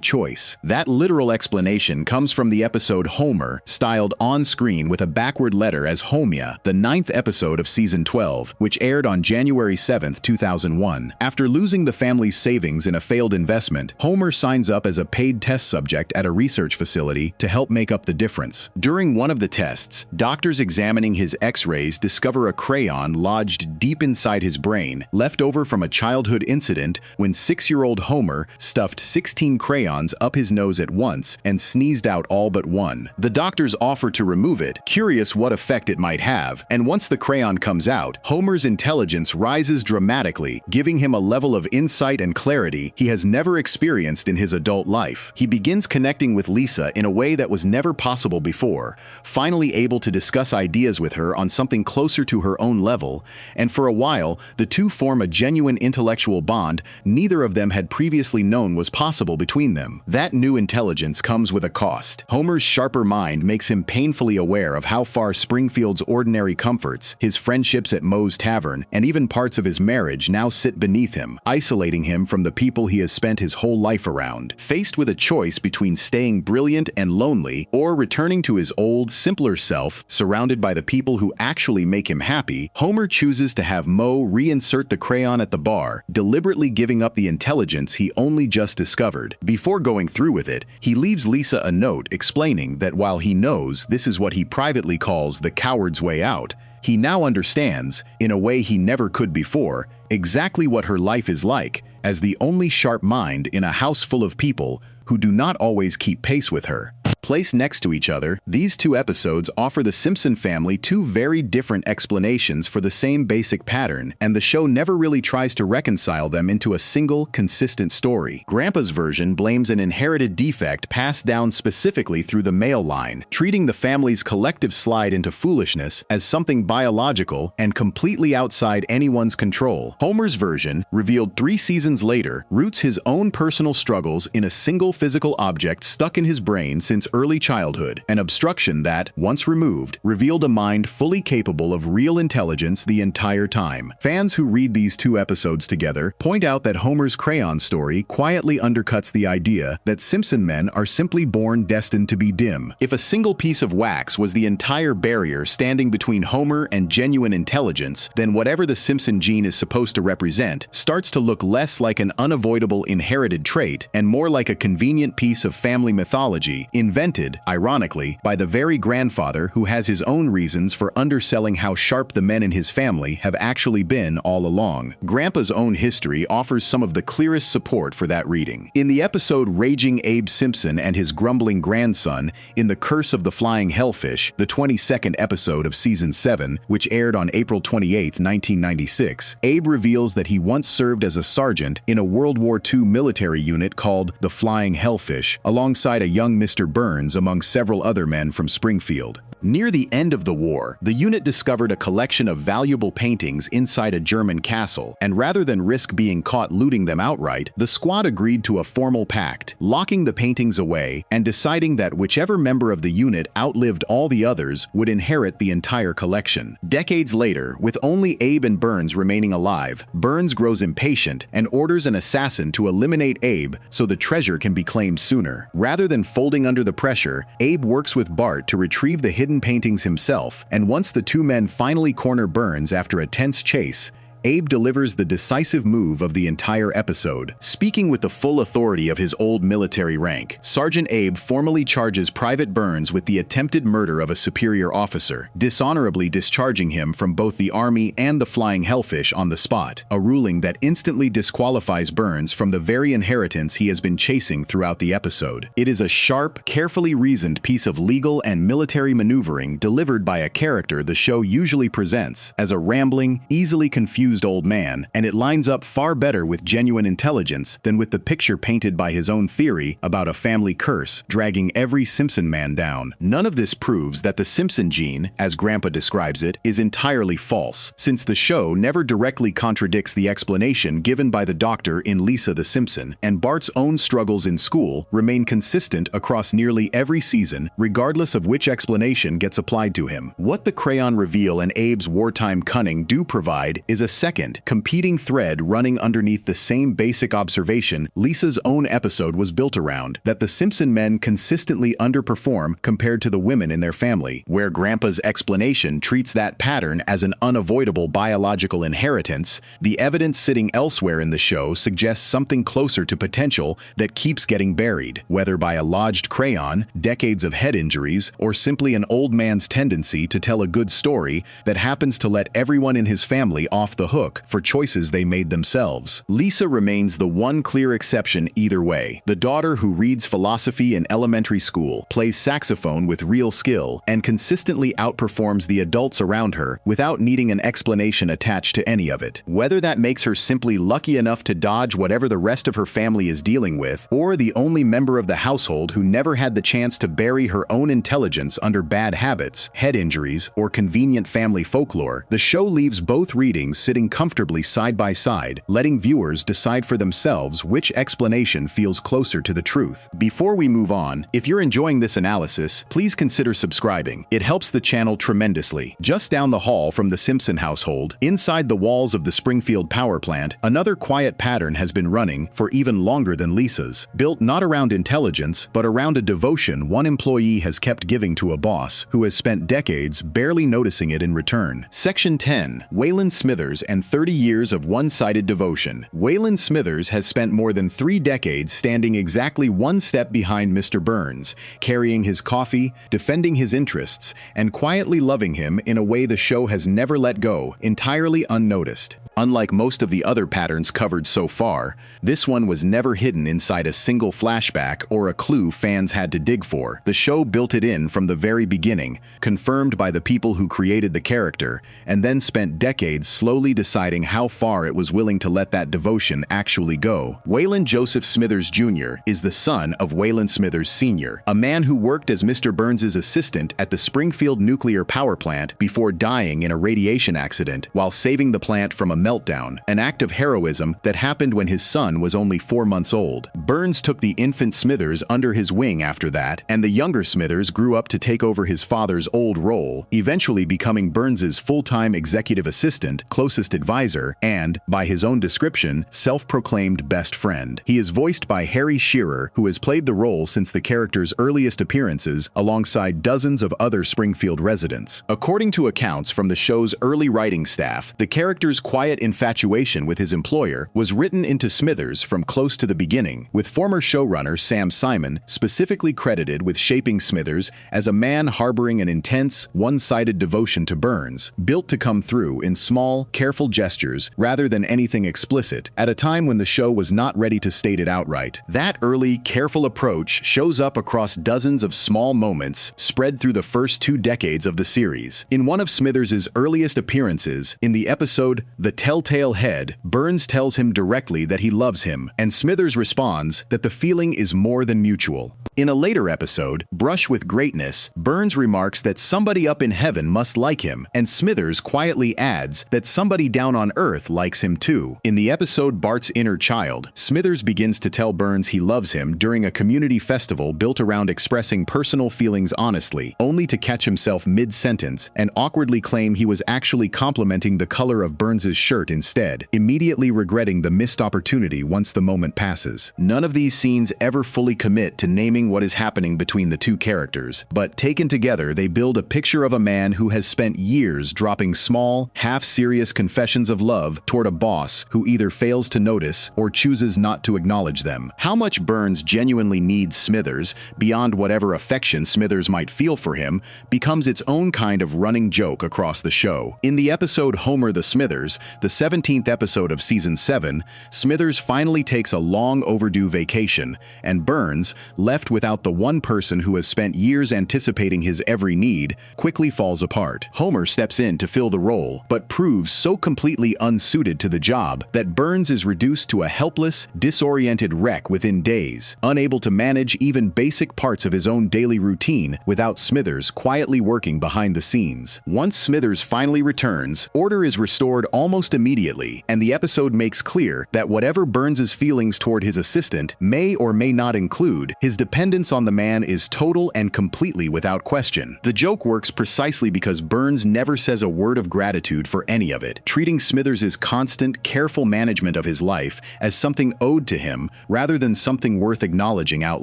choice. That literal explanation comes from the episode Homer, styled on-screen with a backward letter as Homia, the 9th episode of Season 12, which aired on January 7, 2001. After losing the family's savings in a failed investment, Homer signs up as a paid test subject at a research facility to help make up the difference. During one of the tests, doctors examining his X-rays discover a crayon lodged deep inside his brain, left over from a childhood incident when 6-year-old Homer stuffed 16 crayons up his nose at once and sneezed out all but one. The doctors offer to remove it, curious what effect it might have, and once the crayon comes out, Homer's intelligence rises dramatically, giving him a level of insight and clarity he has never experienced in his adult life. He begins connecting with Lisa in a way that was never possible before, finally able to discuss ideas with her on something closer to her own level, and for a while, the two form a genuine intellectual bond neither of them had previously known was possible between them. That new intelligence comes with a cost. Homer's sharper mind makes him painfully aware of how far Springfield's ordinary comforts, his friendships at Moe's Tavern, and even parts of his marriage now sit beneath him, isolating him from the people he has spent his whole life around. Faced with a choice between staying brilliant and lonely or returning to his old, simpler self, surrounded by the people who actually make him happy, Homer chooses to have Moe reinsert the crayon at the bar, deliberately giving up the intelligence he only just discovered. Before going through with it, he leaves Lisa a note explaining that while he knows this is what he privately calls the coward's way out, he now understands, in a way he never could before, exactly what her life is like as the only sharp mind in a house full of people who do not always keep pace with her. Placed next to each other, these two episodes offer the Simpson family two very different explanations for the same basic pattern, and the show never really tries to reconcile them into a single, consistent story. Grandpa's version blames an inherited defect passed down specifically through the male line, treating the family's collective slide into foolishness as something biological and completely outside anyone's control. Homer's version, revealed 3 seasons later, roots his own personal struggles in a single physical object stuck in his brain since early childhood, an obstruction that, once removed, revealed a mind fully capable of real intelligence the entire time. Fans who read these two episodes together point out that Homer's crayon story quietly undercuts the idea that Simpson men are simply born destined to be dim. If a single piece of wax was the entire barrier standing between Homer and genuine intelligence, then whatever the Simpson gene is supposed to represent starts to look less like an unavoidable inherited trait and more like a convenient piece of family mythology, invented, ironically, by the very grandfather who has his own reasons for underselling how sharp the men in his family have actually been all along. Grandpa's own history offers some of the clearest support for that reading. In the episode Raging Abe Simpson and His Grumbling Grandson in The Curse of the Flying Hellfish, the 22nd episode of Season 7, which aired on April 28, 1996, Abe reveals that he once served as a sergeant in a World War II military unit called the Flying Hellfish, alongside a young Mr. Burns among several other men from Springfield. Near the end of the war, the unit discovered a collection of valuable paintings inside a German castle, and rather than risk being caught looting them outright, the squad agreed to a formal pact, locking the paintings away and deciding that whichever member of the unit outlived all the others would inherit the entire collection. Decades later, with only Abe and Burns remaining alive, Burns grows impatient and orders an assassin to eliminate Abe so the treasure can be claimed sooner. Rather than folding under the pressure, Abe works with Bart to retrieve the hidden paintings himself, and once the two men finally corner Burns after a tense chase, Abe delivers the decisive move of the entire episode. Speaking with the full authority of his old military rank, Sergeant Abe formally charges Private Burns with the attempted murder of a superior officer, dishonorably discharging him from both the Army and the Flying Hellfish on the spot, a ruling that instantly disqualifies Burns from the very inheritance he has been chasing throughout the episode. It is a sharp, carefully reasoned piece of legal and military maneuvering delivered by a character the show usually presents as a rambling, easily confused old man, and it lines up far better with genuine intelligence than with the picture painted by his own theory about a family curse dragging every Simpson man down. None of this proves that the Simpson gene, as Grandpa describes it, is entirely false, since the show never directly contradicts the explanation given by the doctor in Lisa the Simpson, and Bart's own struggles in school remain consistent across nearly every season, regardless of which explanation gets applied to him. What the crayon reveal and Abe's wartime cunning do provide is a second, competing thread running underneath the same basic observation Lisa's own episode was built around, that the Simpson men consistently underperform compared to the women in their family. Where Grandpa's explanation treats that pattern as an unavoidable biological inheritance, the evidence sitting elsewhere in the show suggests something closer to potential that keeps getting buried, whether by a lodged crayon, decades of head injuries, or simply an old man's tendency to tell a good story that happens to let everyone in his family off the hook for choices they made themselves. Lisa remains the one clear exception either way. The daughter who reads philosophy in elementary school, plays saxophone with real skill, and consistently outperforms the adults around her without needing an explanation attached to any of it. Whether that makes her simply lucky enough to dodge whatever the rest of her family is dealing with, or the only member of the household who never had the chance to bury her own intelligence under bad habits, head injuries, or convenient family folklore, the show leaves both readings sitting comfortably side by side, letting viewers decide for themselves which explanation feels closer to the truth. Before we move on, if you're enjoying this analysis, please consider subscribing. It helps the channel tremendously. Just down the hall from the Simpson household, inside the walls of the Springfield power plant, another quiet pattern has been running for even longer than Lisa's. Built not around intelligence, but around a devotion one employee has kept giving to a boss who has spent decades barely noticing it in return. Section 10. Waylon Smithers and 30 years of one-sided devotion. Waylon Smithers has spent more than 3 decades standing exactly one step behind Mr. Burns, carrying his coffee, defending his interests, and quietly loving him in a way the show has never let go, entirely unnoticed. Unlike most of the other patterns covered so far, this one was never hidden inside a single flashback or a clue fans had to dig for. The show built it in from the very beginning, confirmed by the people who created the character, and then spent decades slowly deciding how far it was willing to let that devotion actually go. Waylon Joseph Smithers Jr. is the son of Waylon Smithers Sr., a man who worked as Mr. Burns' assistant at the Springfield nuclear power plant before dying in a radiation accident while saving the plant from a meltdown, an act of heroism that happened when his son was only 4 months old. Burns took the infant Smithers under his wing after that, and the younger Smithers grew up to take over his father's old role, eventually becoming Burns's full-time executive assistant, closest advisor, and, by his own description, self-proclaimed best friend. He is voiced by Harry Shearer, who has played the role since the character's earliest appearances, alongside dozens of other Springfield residents. According to accounts from the show's early writing staff, the character's quiet infatuation with his employer was written into Smithers from close to the beginning, with former showrunner Sam Simon specifically credited with shaping Smithers as a man harboring an intense, one-sided devotion to Burns, built to come through in small, careful gestures rather than anything explicit, at a time when the show was not ready to state it outright. That early, careful approach shows up across dozens of small moments spread through the first 2 decades of the series. In one of Smithers' earliest appearances, in the episode The Telltale Head, Burns tells him directly that he loves him, and Smithers responds that the feeling is more than mutual. In a later episode, Brush with Greatness, Burns remarks that somebody up in heaven must like him, and Smithers quietly adds that somebody down on Earth likes him too. In the episode Bart's Inner Child, Smithers begins to tell Burns he loves him during a community festival built around expressing personal feelings honestly, only to catch himself mid-sentence and awkwardly claim he was actually complimenting the color of Burns's shirt instead, immediately regretting the missed opportunity once the moment passes. None of these scenes ever fully commit to naming what is happening between the two characters, but taken together they build a picture of a man who has spent years dropping small, half-serious confessions of love toward a boss who either fails to notice or chooses not to acknowledge them. How much Burns genuinely needs Smithers, beyond whatever affection Smithers might feel for him, becomes its own kind of running joke across the show. In the episode Homer the Smithers, the 17th episode of Season 7, Smithers finally takes a long overdue vacation, and Burns, left without the one person who has spent years anticipating his every need, quickly falls apart. Homer steps in to fill the role, but proves so completely unsuited to the job that Burns is reduced to a helpless, disoriented wreck within days, unable to manage even basic parts of his own daily routine without Smithers quietly working behind the scenes. Once Smithers finally returns, order is restored almost immediately, and the episode makes clear that whatever Burns's feelings toward his assistant may or may not include, his dependence on the man is total and completely without question. The joke works precisely because Burns never says a word of gratitude for any of it, treating Smithers' constant, careful management of his life as something owed to him rather than something worth acknowledging out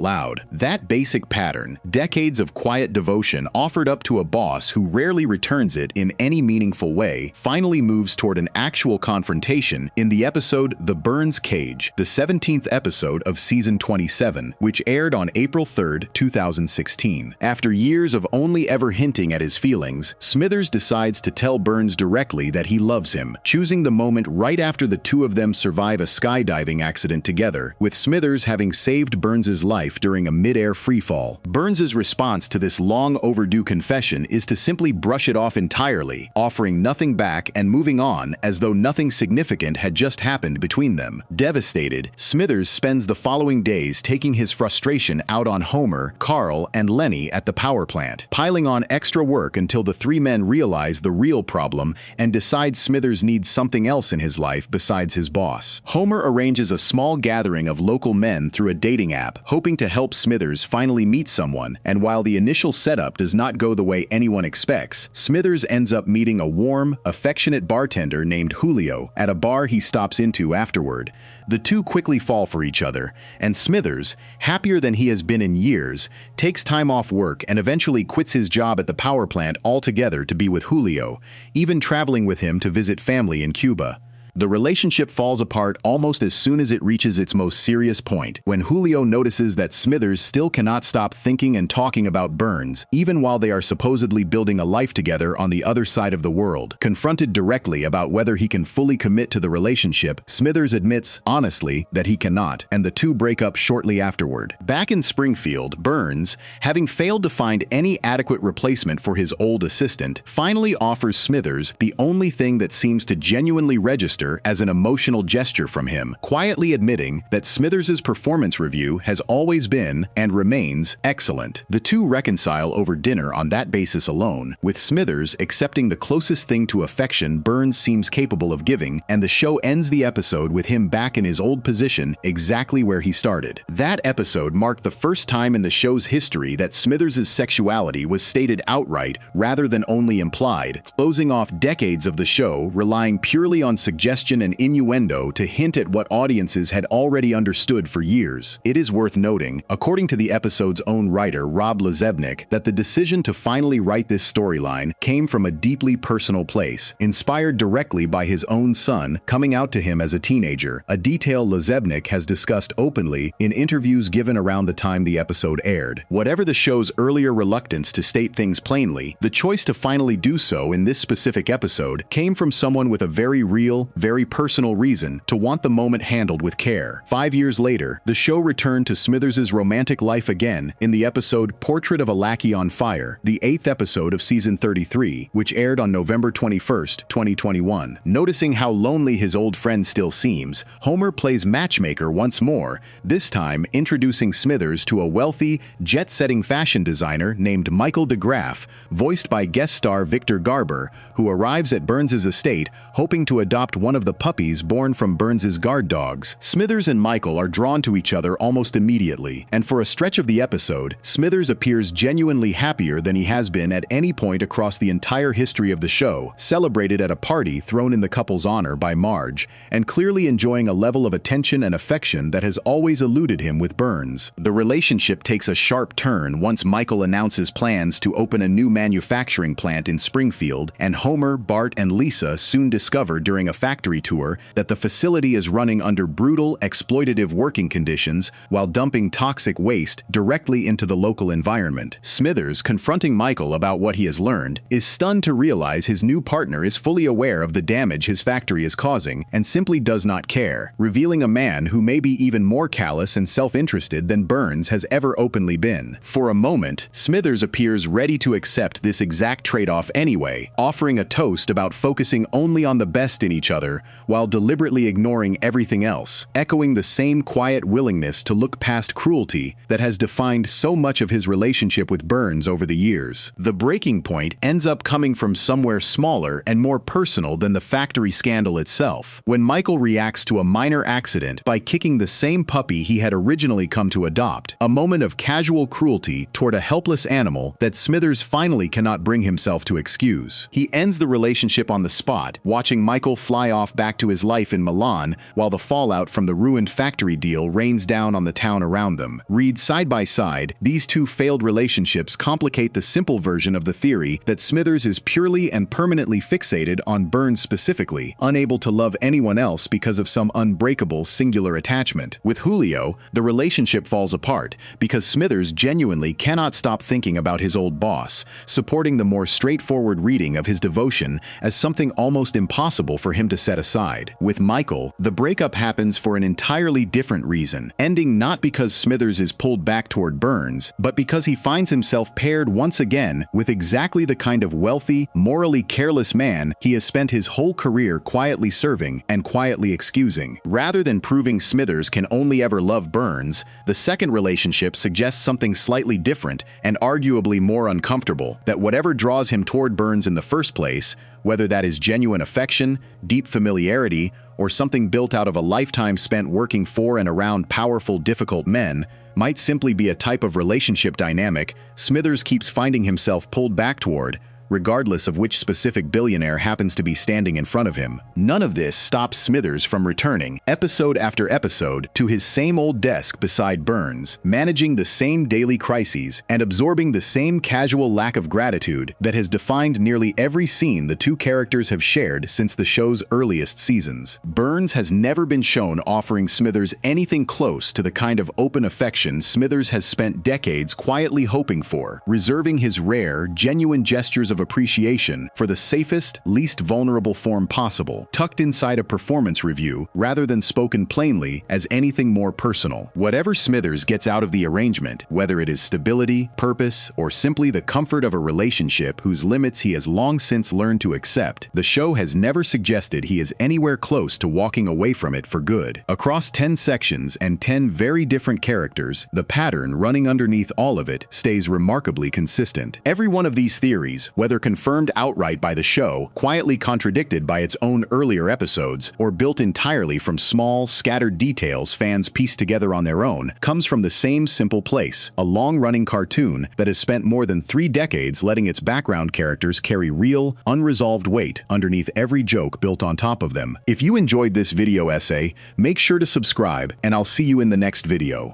loud. That basic pattern, decades of quiet devotion offered up to a boss who rarely returns it in any meaningful way, finally moves toward an actual confrontation in the episode The Burns Cage, the 17th episode of Season 27, which aired on April 3, 2016. After years of only ever hinting at his feelings, Smithers decides to tell Burns directly that he loves him, choosing the moment right after the two of them survive a skydiving accident together, with Smithers having saved Burns's life during a mid-air freefall. Burns's response to this long overdue confession is to simply brush it off entirely, offering nothing back and moving on as though nothing significant had just happened between them. Devastated, Smithers spends the following days taking his frustration out on Homer, Carl, and Lenny at the power plant, piling on extra work until the three men realize the real problem and decide Smithers needs something else in his life besides his boss. Homer arranges a small gathering of local men through a dating app, hoping to help Smithers finally meet someone, and while the initial setup does not go the way anyone expects, Smithers ends up meeting a warm, affectionate bartender named Julio at a bar he stops into afterward. The two quickly fall for each other, and Smithers, happier than he has been in years, takes time off work and eventually quits his job at the power plant altogether to be with Julio, even traveling with him to visit family in Cuba. The relationship falls apart almost as soon as it reaches its most serious point, when Julio notices that Smithers still cannot stop thinking and talking about Burns, even while they are supposedly building a life together on the other side of the world. Confronted directly about whether he can fully commit to the relationship, Smithers admits, honestly, that he cannot, and the two break up shortly afterward. Back in Springfield, Burns, having failed to find any adequate replacement for his old assistant, finally offers Smithers the only thing that seems to genuinely register character as an emotional gesture from him, quietly admitting that Smithers' performance review has always been, and remains, excellent. The two reconcile over dinner on that basis alone, with Smithers accepting the closest thing to affection Burns seems capable of giving, and the show ends the episode with him back in his old position, exactly where he started. That episode marked the first time in the show's history that Smithers' sexuality was stated outright rather than only implied, closing off decades of the show relying purely on suggestion and innuendo to hint at what audiences had already understood for years. It is worth noting, according to the episode's own writer Rob Lazebnik, that the decision to finally write this storyline came from a deeply personal place, inspired directly by his own son coming out to him as a teenager, a detail Lazebnik has discussed openly in interviews given around the time the episode aired. Whatever the show's earlier reluctance to state things plainly, the choice to finally do so in this specific episode came from someone with a very real, very personal reason to want the moment handled with care. 5 years later, the show returned to Smithers' romantic life again in the episode Portrait of a Lackey on Fire, the 8th episode of season 33, which aired on November 21st, 2021. Noticing how lonely his old friend still seems, Homer plays matchmaker once more, this time introducing Smithers to a wealthy, jet-setting fashion designer named Michael DeGraff, voiced by guest star Victor Garber, who arrives at Burns' estate hoping to adopt one of the puppies born from Burns' guard dogs. Smithers and Michael are drawn to each other almost immediately, and for a stretch of the episode, Smithers appears genuinely happier than he has been at any point across the entire history of the show, celebrated at a party thrown in the couple's honor by Marge, and clearly enjoying a level of attention and affection that has always eluded him with Burns. The relationship takes a sharp turn once Michael announces plans to open a new manufacturing plant in Springfield, and Homer, Bart, and Lisa soon discover during a factory tour that the facility is running under brutal, exploitative working conditions while dumping toxic waste directly into the local environment. Smithers, confronting Michael about what he has learned, is stunned to realize his new partner is fully aware of the damage his factory is causing and simply does not care, revealing a man who may be even more callous and self-interested than Burns has ever openly been. For a moment, Smithers appears ready to accept this exact trade-off anyway, offering a toast about focusing only on the best in each other while deliberately ignoring everything else, echoing the same quiet willingness to look past cruelty that has defined so much of his relationship with Burns over the years. The breaking point ends up coming from somewhere smaller and more personal than the factory scandal itself, when Michael reacts to a minor accident by kicking the same puppy he had originally come to adopt, a moment of casual cruelty toward a helpless animal that Smithers finally cannot bring himself to excuse. He ends the relationship on the spot, watching Michael fly off back to his life in Milan while the fallout from the ruined factory deal rains down on the town around them. Read side by side, these two failed relationships complicate the simple version of the theory that Smithers is purely and permanently fixated on Burns specifically, unable to love anyone else because of some unbreakable singular attachment. With Julio, the relationship falls apart because Smithers genuinely cannot stop thinking about his old boss, supporting the more straightforward reading of his devotion as something almost impossible for him to set aside. With Michael, the breakup happens for an entirely different reason, ending not because Smithers is pulled back toward Burns, but because he finds himself paired once again with exactly the kind of wealthy, morally careless man he has spent his whole career quietly serving and quietly excusing. Rather than proving Smithers can only ever love Burns, the second relationship suggests something slightly different and arguably more uncomfortable, that whatever draws him toward Burns in the first place, whether that is genuine affection, deep familiarity, or something built out of a lifetime spent working for and around powerful, difficult men, might simply be a type of relationship dynamic Smithers keeps finding himself pulled back toward, regardless of which specific billionaire happens to be standing in front of him. None of this stops Smithers from returning, episode after episode, to his same old desk beside Burns, managing the same daily crises and absorbing the same casual lack of gratitude that has defined nearly every scene the two characters have shared since the show's earliest seasons. Burns has never been shown offering Smithers anything close to the kind of open affection Smithers has spent decades quietly hoping for, reserving his rare, genuine gestures of of appreciation for the safest, least vulnerable form possible, tucked inside a performance review rather than spoken plainly as anything more personal. Whatever Smithers gets out of the arrangement, whether it is stability, purpose, or simply the comfort of a relationship whose limits he has long since learned to accept, the show has never suggested he is anywhere close to walking away from it for good. Across 10 sections and 10 very different characters, the pattern running underneath all of it stays remarkably consistent. Every one of these theories, whether confirmed outright by the show, quietly contradicted by its own earlier episodes, or built entirely from small, scattered details fans piece together on their own, comes from the same simple place: a long-running cartoon that has spent more than 3 decades letting its background characters carry real, unresolved weight underneath every joke built on top of them. If you enjoyed this video essay, make sure to subscribe, and I'll see you in the next video.